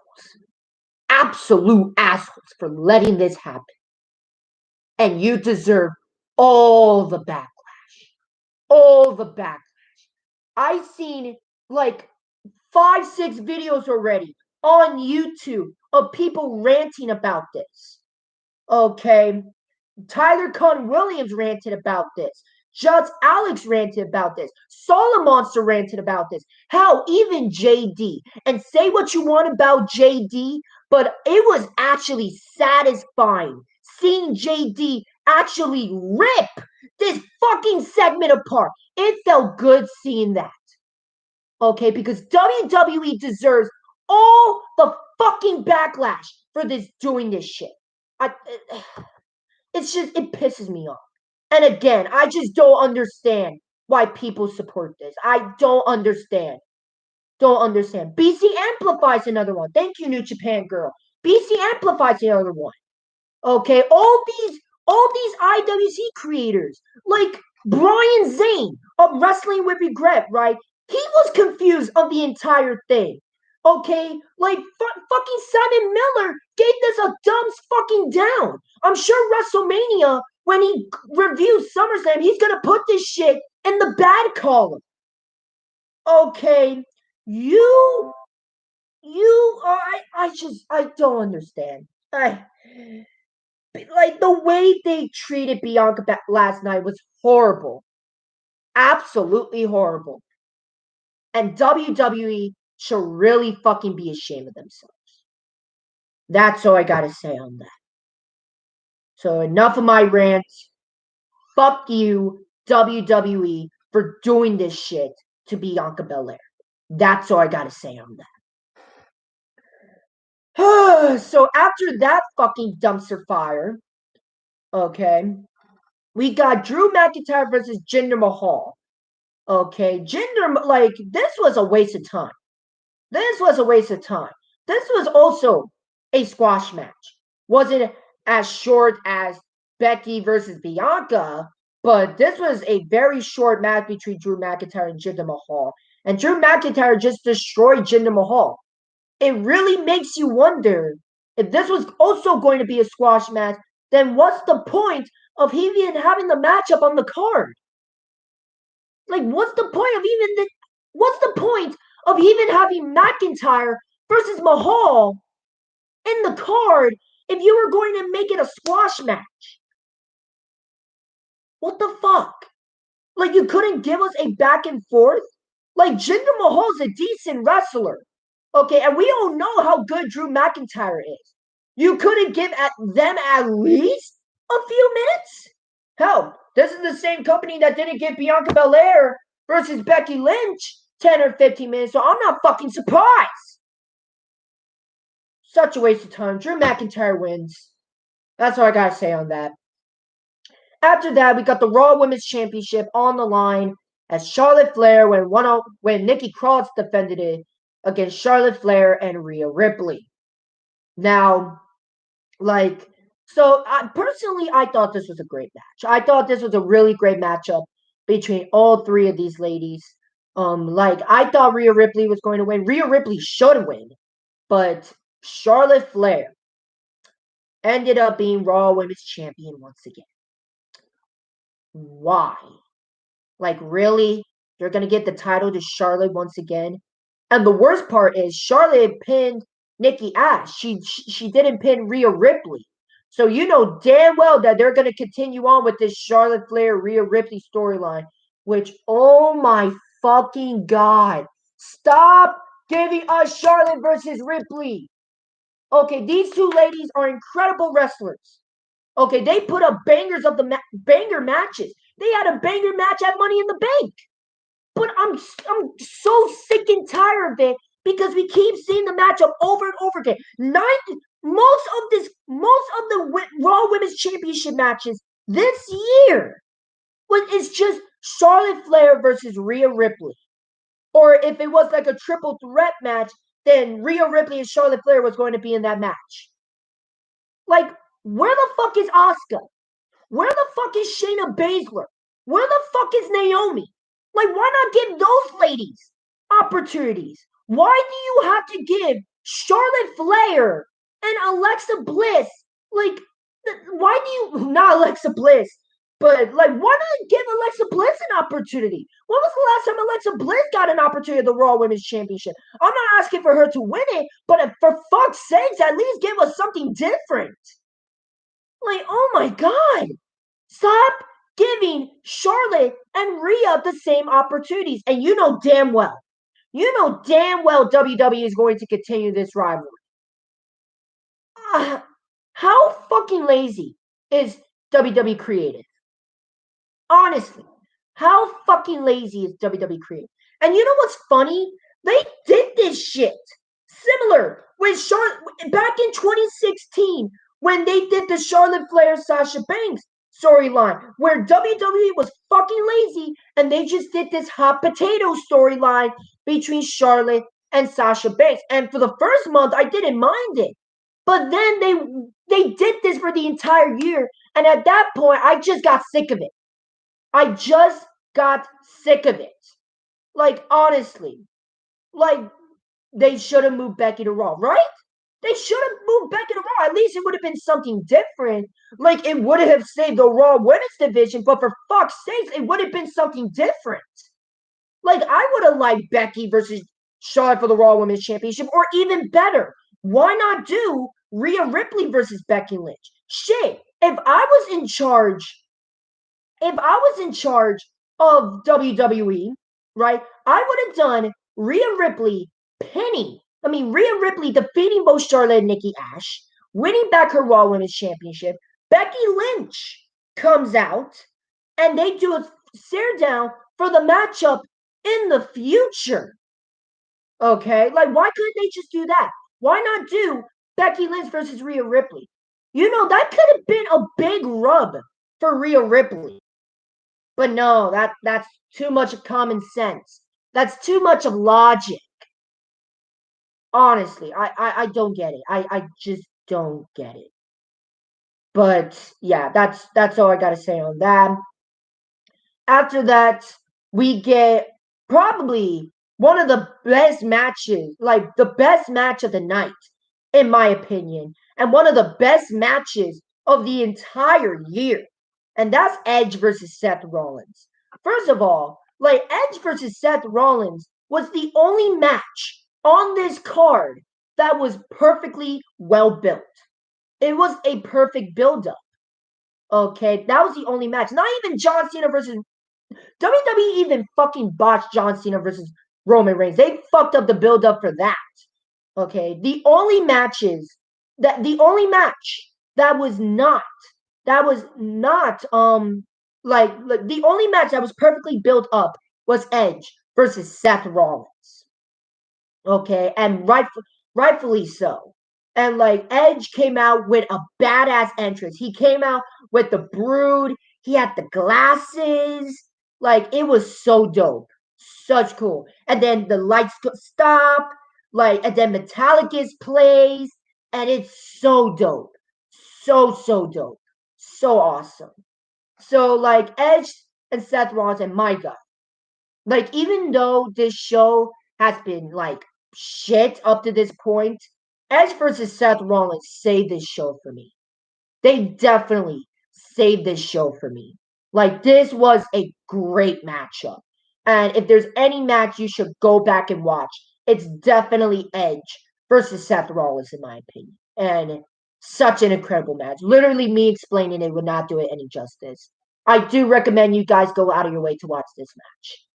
A: Absolute assholes for letting this happen. And you deserve all the backlash. All the backlash. I've seen like 5-6 videos already on YouTube of people ranting about this. Okay. Tyler Conn Williams ranted about this. Just Alex ranted about this. Solomonster ranted about this. Hell, even JD. And say what you want about JD, but it was actually satisfying seeing JD actually rip this fucking segment apart. It felt good seeing that. Okay, because WWE deserves all the fucking backlash for this doing this shit. It's just, it pisses me off. And again, I just don't understand why people support this. I don't understand. Don't understand. BC Amplify's another one. Thank you, New Japan Girl. BC Amplify's another one. Okay, all these IWC creators, like Brian Zane of Wrestling with Regret, right? He was confused of the entire thing. Okay, like fucking Simon Miller gave this a thumbs fucking down. I'm sure WrestleMania, when he reviews SummerSlam, he's gonna put this shit in the bad column. Okay, I don't understand. Like the way they treated Bianca last night was horrible. Absolutely horrible. And WWE should really fucking be ashamed of themselves. That's all I gotta say on that. So enough of my rant. Fuck you, WWE, for doing this shit to Bianca Belair. That's all I gotta say on that. So after that fucking dumpster fire, okay, we got Drew McIntyre versus Jinder Mahal. Okay, Jinder, like, this was a waste of time. This was a waste of time. This was also a squash match. Wasn't as short as Becky versus Bianca, but this was a very short match between Drew McIntyre and Jinder Mahal. And Drew McIntyre just destroyed Jinder Mahal. It really makes you wonder if this was also going to be a squash match, then what's the point of even having the matchup on the card? Like, what's the point of even having McIntyre versus Mahal in the card if you were going to make it a squash match? What the fuck? Like, you couldn't give us a back and forth? Like, Jinder Mahal's a decent wrestler. Okay, and we all know how good Drew McIntyre is. You couldn't give them at least a few minutes? Hell, this is the same company that didn't give Bianca Belair versus Becky Lynch 10 or 15 minutes, so I'm not fucking surprised. Such a waste of time. Drew McIntyre wins. That's all I gotta say on that. After that, we got the Raw Women's Championship on the line as Charlotte Flair when Nikki Cross defended it against Charlotte Flair and Rhea Ripley. Now, personally, I thought this was a great match. I thought this was a really great matchup between all three of these ladies. I thought Rhea Ripley was going to win. Rhea Ripley should win, but Charlotte Flair ended up being Raw Women's Champion once again. Why? Really? They're going to get the title to Charlotte once again? And the worst part is Charlotte pinned Nikki Ash. She didn't pin Rhea Ripley. So you know damn well that they're going to continue on with this Charlotte Flair Rhea Ripley storyline, which, oh my fucking God. Stop giving us Charlotte versus Ripley. Okay, these two ladies are incredible wrestlers. Okay, they put up bangers of the banger matches. They had a banger match at Money in the Bank. But I'm so sick and tired of it because we keep seeing the matchup over and over again. Most of the Raw Women's Championship matches this year is just Charlotte Flair versus Rhea Ripley. Or if it was like a triple threat match, then Rhea Ripley and Charlotte Flair was going to be in that match. Where the fuck is Asuka? Where the fuck is Shayna Baszler? Where the fuck is Naomi? Why not give those ladies opportunities? Why do you have to give Charlotte Flair and Alexa Bliss, why do you, not Alexa Bliss, but, why not give Alexa Bliss an opportunity? When was the last time Alexa Bliss got an opportunity at the Raw Women's Championship? I'm not asking for her to win it, but for fuck's sakes, at least give us something different. Oh my God. Stop giving Charlotte and Rhea the same opportunities. And you know damn well WWE is going to continue this rivalry. How fucking lazy is WWE creative? Honestly, how fucking lazy is WWE creative? And you know what's funny? They did this shit similar with Charlotte back in 2016 when they did the Charlotte Flair Sasha Banks storyline, where WWE was fucking lazy and they just did this hot potato storyline between Charlotte and Sasha Banks. And for the first month, I didn't mind it. But then they did this for the entire year. And at that point, I just got sick of it. I just got sick of it. Honestly. They should have moved Becky to Raw, right? They should have moved Becky to Raw. At least it would have been something different. It would have saved the Raw Women's Division, but for fuck's sakes, it would have been something different. I would have liked Becky versus Charlotte for the Raw Women's Championship, or even better, why not do Rhea Ripley versus Becky Lynch? Shit, if I was in charge of WWE, right, I would have done Rhea Ripley defeating both Charlotte and Nikki Ash, winning back her Raw Women's Championship. Becky Lynch comes out, and they do a stare down for the matchup in the future. Okay? Why couldn't they just do that? Why not do Becky Lynch versus Rhea Ripley? That could have been a big rub for Rhea Ripley. But no, that's too much of common sense. That's too much of logic. Honestly, I don't get it. I just don't get it. But yeah, that's all I gotta say on that. After that, we get probably one of the best matches, the best match of the night, in my opinion, and one of the best matches of the entire year. And that's Edge versus Seth Rollins. First of all, Edge versus Seth Rollins was the only match on this card that was perfectly well built. It was a perfect build-up. Okay, that was the only match. Not even John Cena versus WWE even fucking botched John Cena versus Roman Reigns. They fucked up the build-up for that. Okay, the only match that was not the only match that was perfectly built up was Edge versus Seth Rollins. Okay, and rightfully so. And like Edge came out with a badass entrance. He came out with the brood. He had the glasses. Like it was so dope. Such cool. And then the lights stop. And then Metallicus plays. And it's so dope. So dope. So awesome. So like Edge and Seth Rollins and my God. Like even though this show has been like shit up to this point, Edge versus Seth Rollins saved this show for me. They definitely saved this show for me. Like this was a great matchup. And if there's any match you should go back and watch, it's definitely Edge versus Seth Rollins in my opinion. And such an incredible match. Literally me explaining it would not do it any justice. I do recommend you guys go out of your way to watch this match.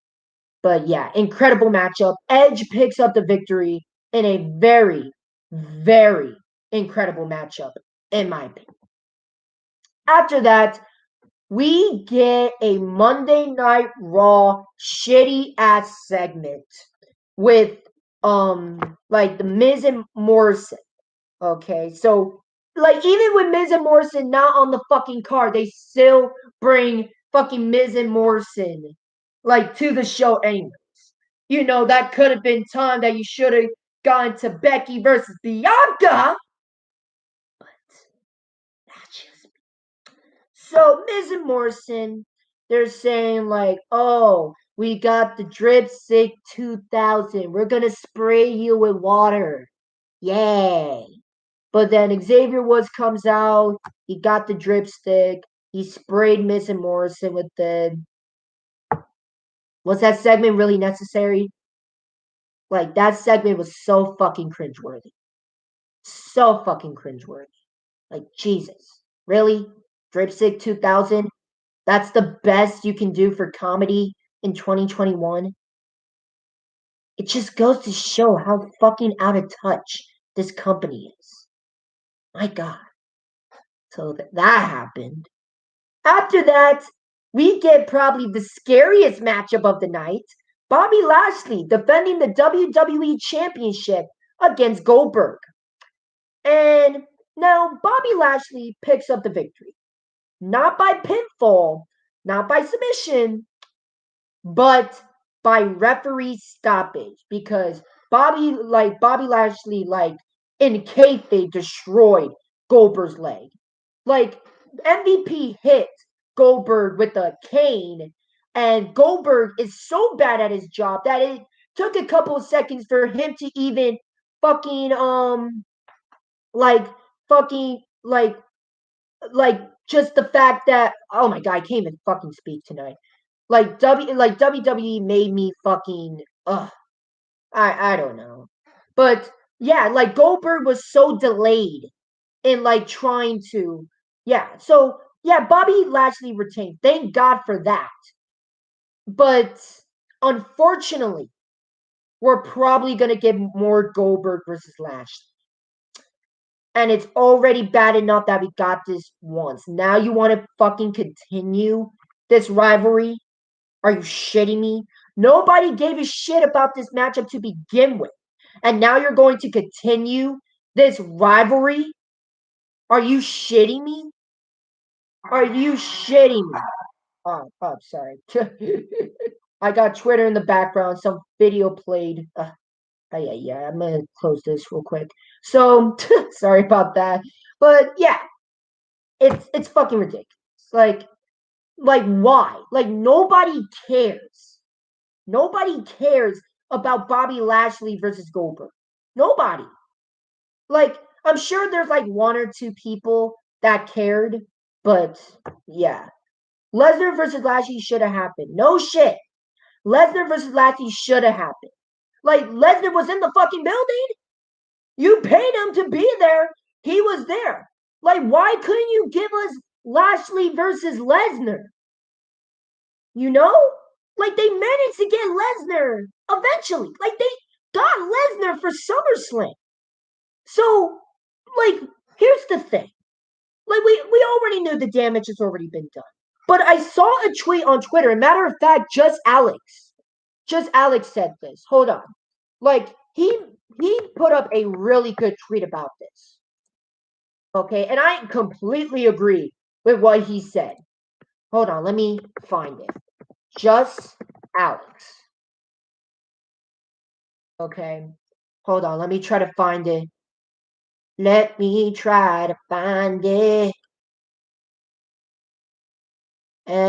A: But yeah, incredible matchup. Edge picks up the victory in a very, very incredible matchup, in my opinion. After that, we get a Monday Night Raw shitty ass segment with the Miz and Morrison. Okay, so like even with Miz and Morrison not on the fucking card, they still bring fucking Miz and Morrison to the show anyway. You know, that could have been time that you should have gone to Becky versus Bianca. But that's just me. So Miz and Morrison, they're saying oh, we got the Dripstick 2000. We're gonna spray you with water. Yay. But then Xavier Woods comes out. He got the dripstick. He sprayed Miz and Morrison with the. Was that segment really necessary? Like, that segment was so fucking cringeworthy. So fucking cringeworthy. Like, Jesus. Really? Dripstick 2000? That's the best you can do for comedy in 2021? It just goes to show how fucking out of touch this company is. My God. So that happened. After that, we get probably the scariest matchup of the night. Bobby Lashley defending the WWE Championship against Goldberg. And now Bobby Lashley picks up the victory. Not by pinfall, not by submission, but by referee stoppage. Because Bobby Lashley, in kayfabe, destroyed Goldberg's leg. Like, MVP hit Goldberg with a cane, and Goldberg is so bad at his job that it took a couple of seconds for him to even fucking like fucking like just the fact that, oh my God, I can't even fucking speak tonight. WWE made me fucking I don't know. But yeah, Goldberg was so delayed in trying to, so yeah, Bobby Lashley retained. Thank God for that. But unfortunately, we're probably gonna get more Goldberg versus Lashley. And it's already bad enough that we got this once. Now you want to fucking continue this rivalry? Are you shitting me? Nobody gave a shit about this matchup to begin with. And now you're going to continue this rivalry? Are you shitting me? Are you shitting me? Oh, sorry. I got Twitter in the background. Some video played. Yeah, I'm gonna close this real quick. So sorry about that, but yeah, it's fucking ridiculous. Like why? Like nobody cares. Nobody cares about Bobby Lashley versus Goldberg. Nobody. Like I'm sure there's one or two people that cared, but yeah, Lesnar versus Lashley should have happened. No shit. Lesnar versus Lashley should have happened. Like Lesnar was in the fucking building. You paid him to be there. He was there. Like, why couldn't you give us Lashley versus Lesnar? You know? Like, they managed to get Lesnar eventually. Like, they got Lesnar for SummerSlam. So, like, here's the thing. Like, we already knew the damage has already been done. But I saw a tweet on Twitter. And matter of fact, just Alex said this. Hold on. Like, he put up a really good tweet about this. Okay, and I completely agree with what he said. Hold on, let me find it. Just Alex. Okay. Hold on, let me try to find it. Let me try to find it. And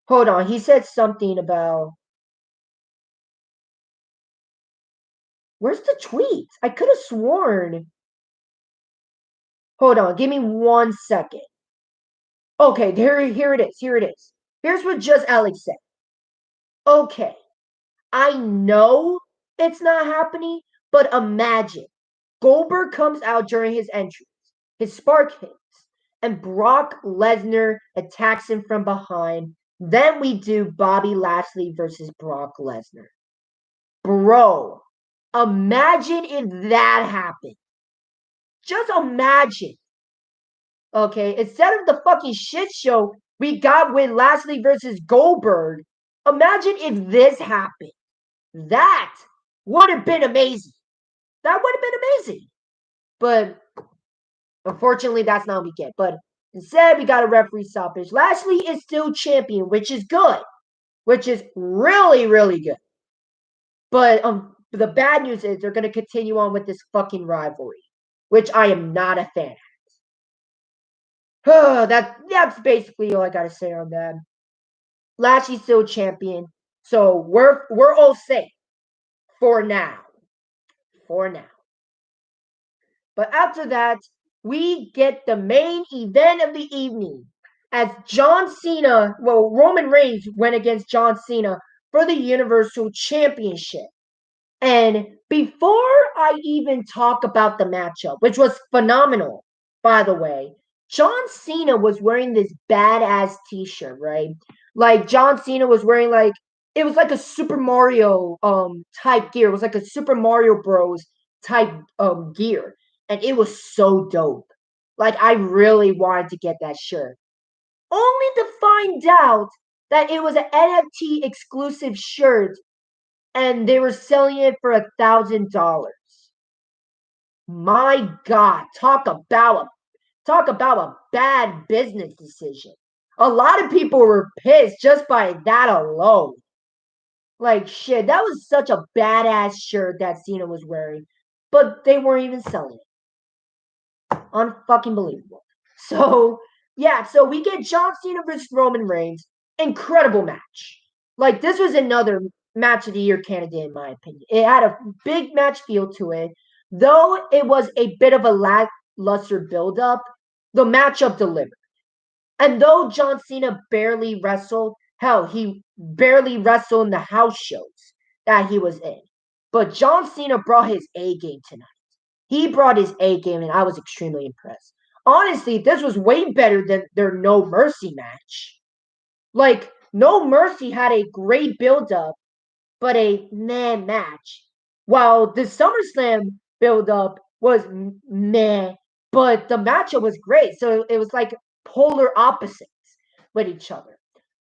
A: hold on, he said something about. Where's the tweet? I could have sworn. Hold on, give me 1 second. Okay, here it is. Here it is. Here's what Just Alex said. Okay, I know it's not happening, but imagine Goldberg comes out during his entrance, his spark hits, and Brock Lesnar attacks him from behind. Then we do Bobby Lashley versus Brock Lesnar. Bro, imagine if that happened. Just imagine. Okay, instead of the fucking shit show we got with Lashley versus Goldberg, imagine if this happened. That would have been amazing. That would have been amazing. But unfortunately, that's not what we get. But instead, we got a referee stoppage. Lashley is still champion, which is good. Which is really, really good. But the bad news is they're going to continue on with this fucking rivalry, which I am not a fan of. That's basically all I got to say on that. Lashley's still champion. So we're all safe for now. For now. But after that, we get the main event of the evening as Roman Reigns went against John Cena for the Universal Championship. And before I even talk about the matchup, which was phenomenal, by the way, John Cena was wearing this badass t-shirt, right? Like John Cena was wearing it was like a Super Mario type gear. It was like a Super Mario Bros type gear. And it was so dope. Like I really wanted to get that shirt. Only to find out that it was an NFT exclusive shirt and they were selling it for $1,000. My God, talk about a bad business decision. A lot of people were pissed just by that alone. Like shit, that was such a badass shirt that Cena was wearing, but they weren't even selling it. Unfucking believable. So yeah, so we get John Cena versus Roman Reigns. Incredible match. Like this was another match of the year candidate in my opinion. It had a big match feel to it, though it was a bit of a lackluster build-up. The matchup delivered. And though John Cena barely wrestled, hell, he barely wrestled in the house shows that he was in. But John Cena brought his A game tonight. He brought his A game, and I was extremely impressed. Honestly, this was way better than their No Mercy match. Like, No Mercy had a great build-up, but a meh match. While the SummerSlam build-up was meh, but the matchup was great. So it was like polar opposites with each other.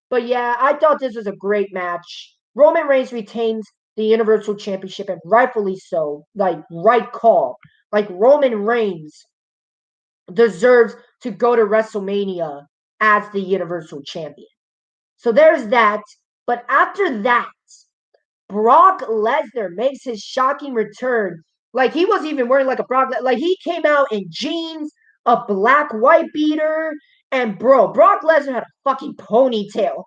A: But yeah, I thought this was a great match. Roman Reigns retains the Universal Championship, and rightfully so. Like, right call. Like, Roman Reigns deserves to go to WrestleMania as the Universal Champion. So there's that. But after that, Brock Lesnar makes his shocking return. Like he wasn't even wearing like a like he came out in jeans, a black white beater, and Brock Lesnar had a fucking ponytail.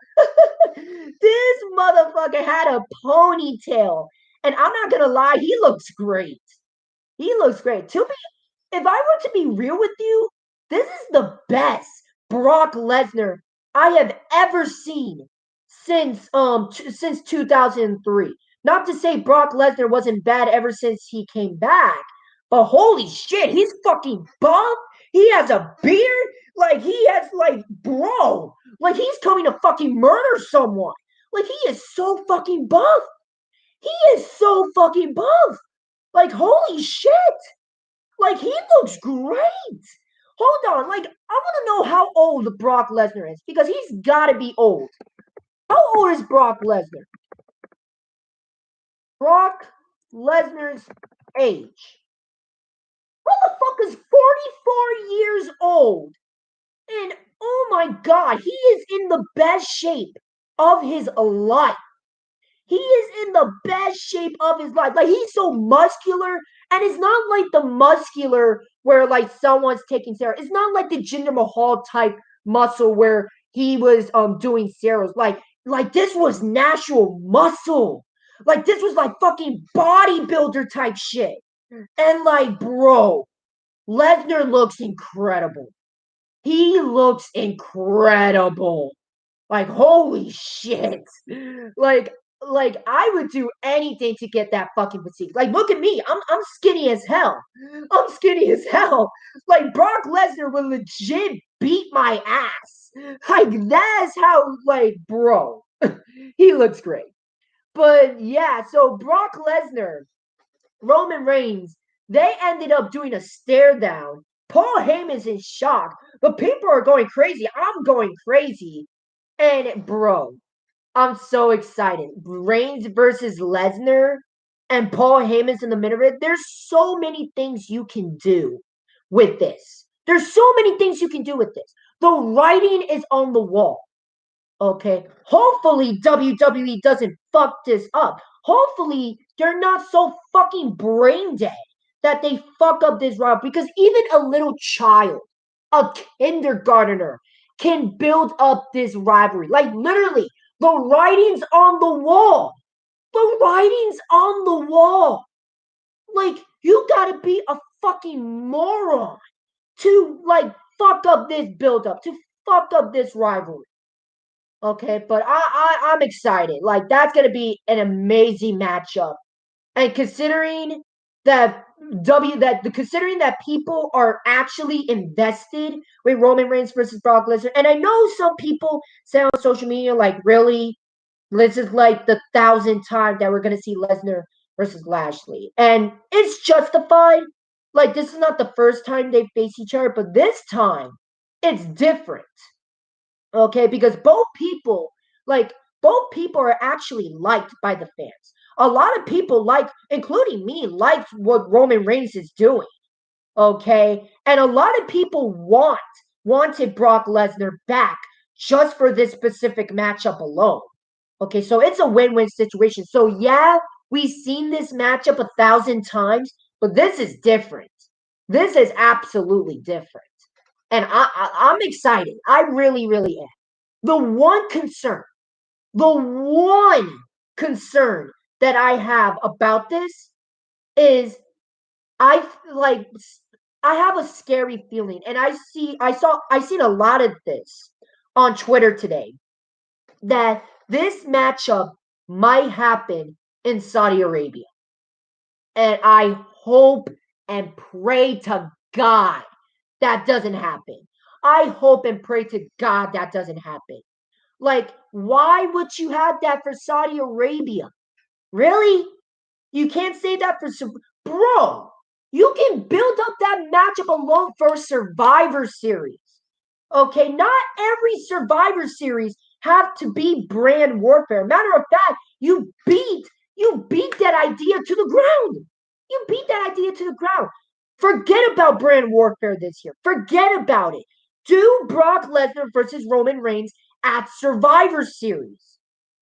A: This motherfucker had a ponytail. And I'm not gonna lie, he looks great. He looks great. If I were to be real with you, this is the best Brock Lesnar I have ever seen since 2003. Not to say Brock Lesnar wasn't bad ever since he came back, but holy shit, he's fucking buff. He has a beard. Like he has bro, like he's coming to fucking murder someone. Like he is so fucking buff. He is so fucking buff. Like, holy shit. Like, he looks great. Hold on. Like, I want to know how old Brock Lesnar is because he's got to be old. How old is Brock Lesnar? Brock Lesnar's age. Motherfucker's 44 years old. And oh my god, he is in the best shape of his life. He is in the best shape of his life. Like, he's so muscular, and it's not like the muscular where like someone's taking steroids. It's not like the Jinder Mahal type muscle where he was doing steroids. Like this was natural muscle. Like this was like fucking bodybuilder type shit. And like, bro, Lesnar looks incredible. He looks incredible. Like, holy shit. Like, I would do anything to get that fucking physique. Like, look at me. I'm skinny as hell. I'm skinny as hell. Like, Brock Lesnar would legit beat my ass. Like, that's how, like, bro. He looks great. But yeah, so Brock Lesnar, Roman Reigns, they ended up doing a stare down. Paul Heyman's in shock, but people are going crazy. I'm going crazy. And bro, I'm so excited. Reigns versus Lesnar and Paul Heyman's in the middle of it. There's so many things you can do with this. There's so many things you can do with this. The writing is on the wall. Okay. Hopefully WWE doesn't fuck this up. Hopefully they're not so fucking brain dead that they fuck up this route because even a little child, a kindergartner, can build up this rivalry. Like literally, the writing's on the wall. The writing's on the wall. Like, you gotta be a fucking moron to like fuck up this build up, to fuck up this rivalry. Okay, but I'm excited. Like, that's gonna be an amazing matchup. And considering that considering that people are actually invested with Roman Reigns versus Brock Lesnar, and I know some people say on social media like, really, this is like the 1,000th time that we're gonna see Lesnar versus Lashley, and it's justified. Like, this is not the first time they face each other, but this time it's different. Okay, because both people are actually liked by the fans. A lot of people like, including me, liked what Roman Reigns is doing. Okay, and a lot of people wanted Brock Lesnar back just for this specific matchup alone. Okay, so it's a win-win situation. So yeah, we've seen this matchup 1,000 times, but this is different. This is absolutely different, and I'm excited. I really, really am. The one concern that I have about this is I like I have a scary feeling, and I seen a lot of this on Twitter today that this matchup might happen in Saudi Arabia. And I hope and pray to God that doesn't happen. I hope and pray to God that doesn't happen. Like, why would you have that for Saudi Arabia? Really? You can't say that for bro. You can build up that matchup alone for Survivor Series. Okay, not every Survivor Series have to be brand warfare. Matter of fact, you beat that idea to the ground. You beat that idea to the ground. Forget about brand warfare this year. Forget about it. Do Brock Lesnar versus Roman Reigns at Survivor Series.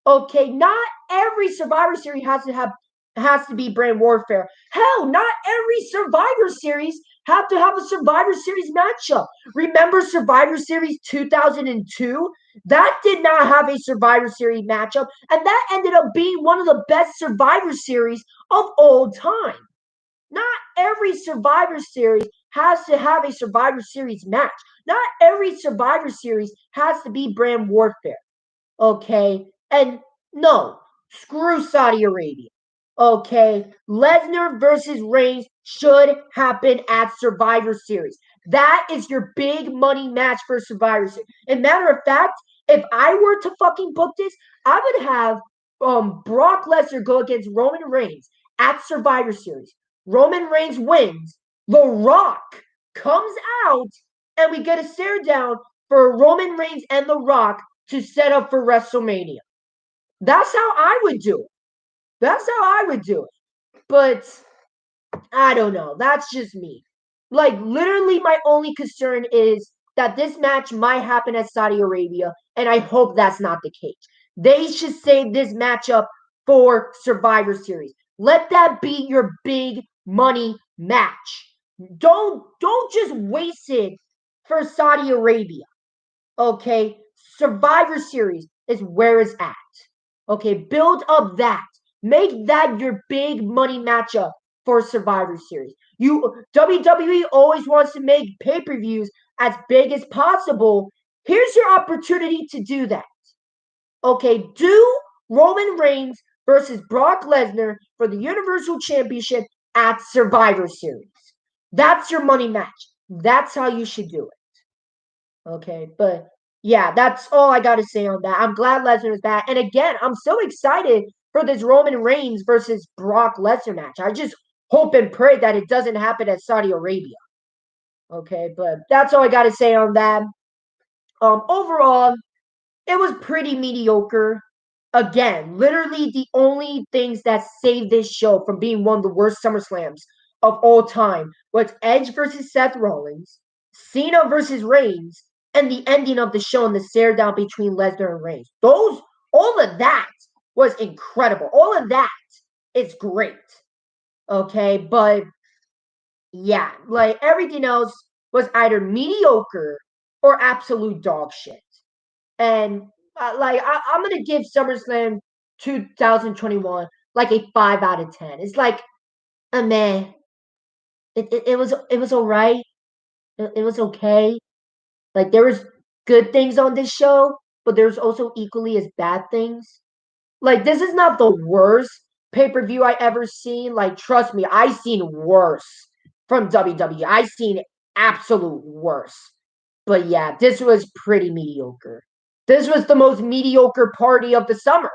A: Okay, not every Survivor Series has to be brand warfare. Hell, not every Survivor Series have to have a Survivor Series matchup. Remember Survivor Series 2002? That did not have a Survivor Series matchup, and that ended up being one of the best Survivor Series of all time. Not every Survivor Series has to have a Survivor Series match. Not every Survivor Series has to be brand warfare. Okay? And no, screw Saudi Arabia. Okay? Lesnar versus Reigns should happen at Survivor Series. That is your big money match for Survivor Series. And matter of fact, if I were to fucking book this, I would have Brock Lesnar go against Roman Reigns at Survivor Series. Roman Reigns wins. The Rock comes out, and we get a stare down for Roman Reigns and The Rock to set up for WrestleMania. That's how I would do it. That's how I would do it. But I don't know. That's just me. Like, literally, my only concern is that this match might happen at Saudi Arabia, and I hope that's not the case. They should save this matchup for Survivor Series. Let that be your big money match. Don't just waste it for Saudi Arabia. Okay? Survivor Series is where it's at. Okay, build up that. Make that your big money matchup for Survivor Series. WWE always wants to make pay-per-views as big as possible. Here's your opportunity to do that. Okay, do Roman Reigns versus Brock Lesnar for the Universal Championship at Survivor Series. That's your money match. That's how you should do it. Okay, but yeah, that's all I got to say on that. I'm glad Lesnar is back. And again, I'm so excited for this Roman Reigns versus Brock Lesnar match. I just hope and pray that it doesn't happen at Saudi Arabia. Okay, but that's all I got to say on that. Overall, it was pretty mediocre. Again, literally the only things that saved this show from being one of the worst SummerSlams of all time was Edge versus Seth Rollins, Cena versus Reigns, and the ending of the show and the stare down between Lesnar and Reigns. All of that was incredible. All of that is great. Okay, but yeah, like everything else was either mediocre or absolute dog shit. And I'm gonna give SummerSlam 2021 like a 5 out of 10. It's like a meh. It was all right. It was okay. Like there was good things on this show, but there's also equally as bad things. Like this is not the worst pay-per-view I ever seen. Like trust me, I seen worse from WWE. I seen absolute worse. But yeah, this was pretty mediocre. This was the most mediocre party of the summer.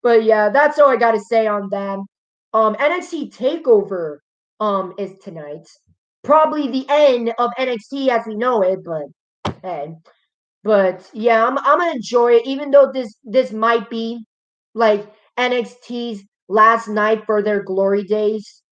A: But yeah, that's all I got to say on that. NXT Takeover is tonight. Probably the end of NXT as we know it, but hey. But yeah, I'm gonna enjoy it, even though this might be like NXT's last night for their glory days.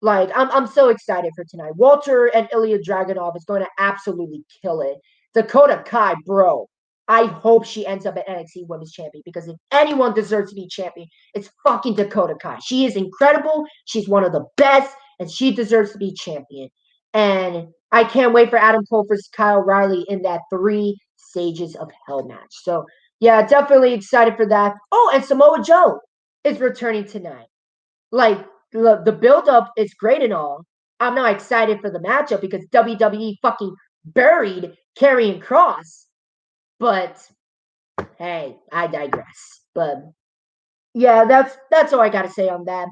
A: Like I'm so excited for tonight. Walter and Ilya Dragunov is going to absolutely kill it. Dakota Kai, bro. I hope she ends up at NXT Women's Champion because if anyone deserves to be champion, it's fucking Dakota Kai. She is incredible. She's one of the best, and she deserves to be champion. And I can't wait for Adam Cole versus Kyle O'Reilly in that 3 Stages of Hell match. So yeah, definitely excited for that. Oh, and Samoa Joe is returning tonight. Like the build up is great and all. I'm not excited for the matchup because WWE fucking buried Karrion Kross. But hey, I digress. But yeah, that's all I gotta say on that.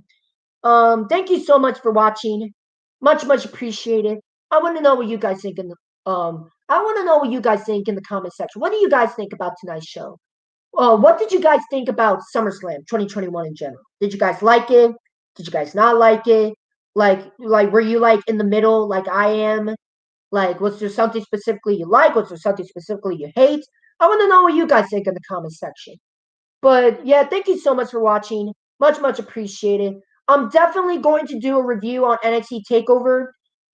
A: Thank you so much for watching. Much appreciated. I want to know what you guys think in the I want to know what you guys think in the comment section. What do you guys think about tonight's show? What did you guys think about SummerSlam 2021 in general? Did you guys like it? Did you guys not like it? Like were you like in the middle like I am? Like was there something specifically you like? Was there something specifically you hate? I want to know what you guys think in the comment section. But yeah, thank you so much for watching. Much appreciated. I'm definitely going to do a review on NXT Takeover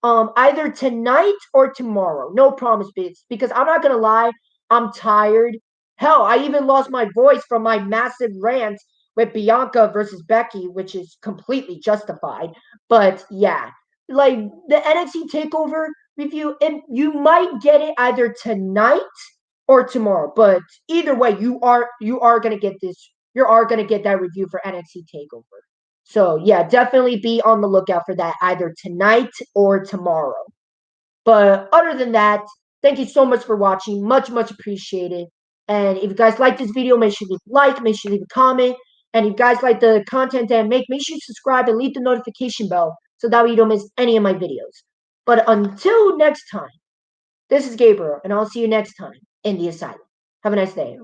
A: either tonight or tomorrow. No promise bits because I'm not going to lie, I'm tired. Hell, I even lost my voice from my massive rant with Bianca versus Becky, which is completely justified. But yeah, like the NXT Takeover review, and you might get it either tonight or tomorrow. But either way, you are gonna get this. You are gonna get that review for NXT Takeover. So yeah, definitely be on the lookout for that either tonight or tomorrow. But other than that, thank you so much for watching. Much appreciated. And if you guys like this video, make sure you leave a like, make sure you leave a comment. And if you guys like the content that I make sure you subscribe and leave the notification bell so that way you don't miss any of my videos. But until next time, this is Gabriel, and I'll see you next time in the asylum. Have a nice day.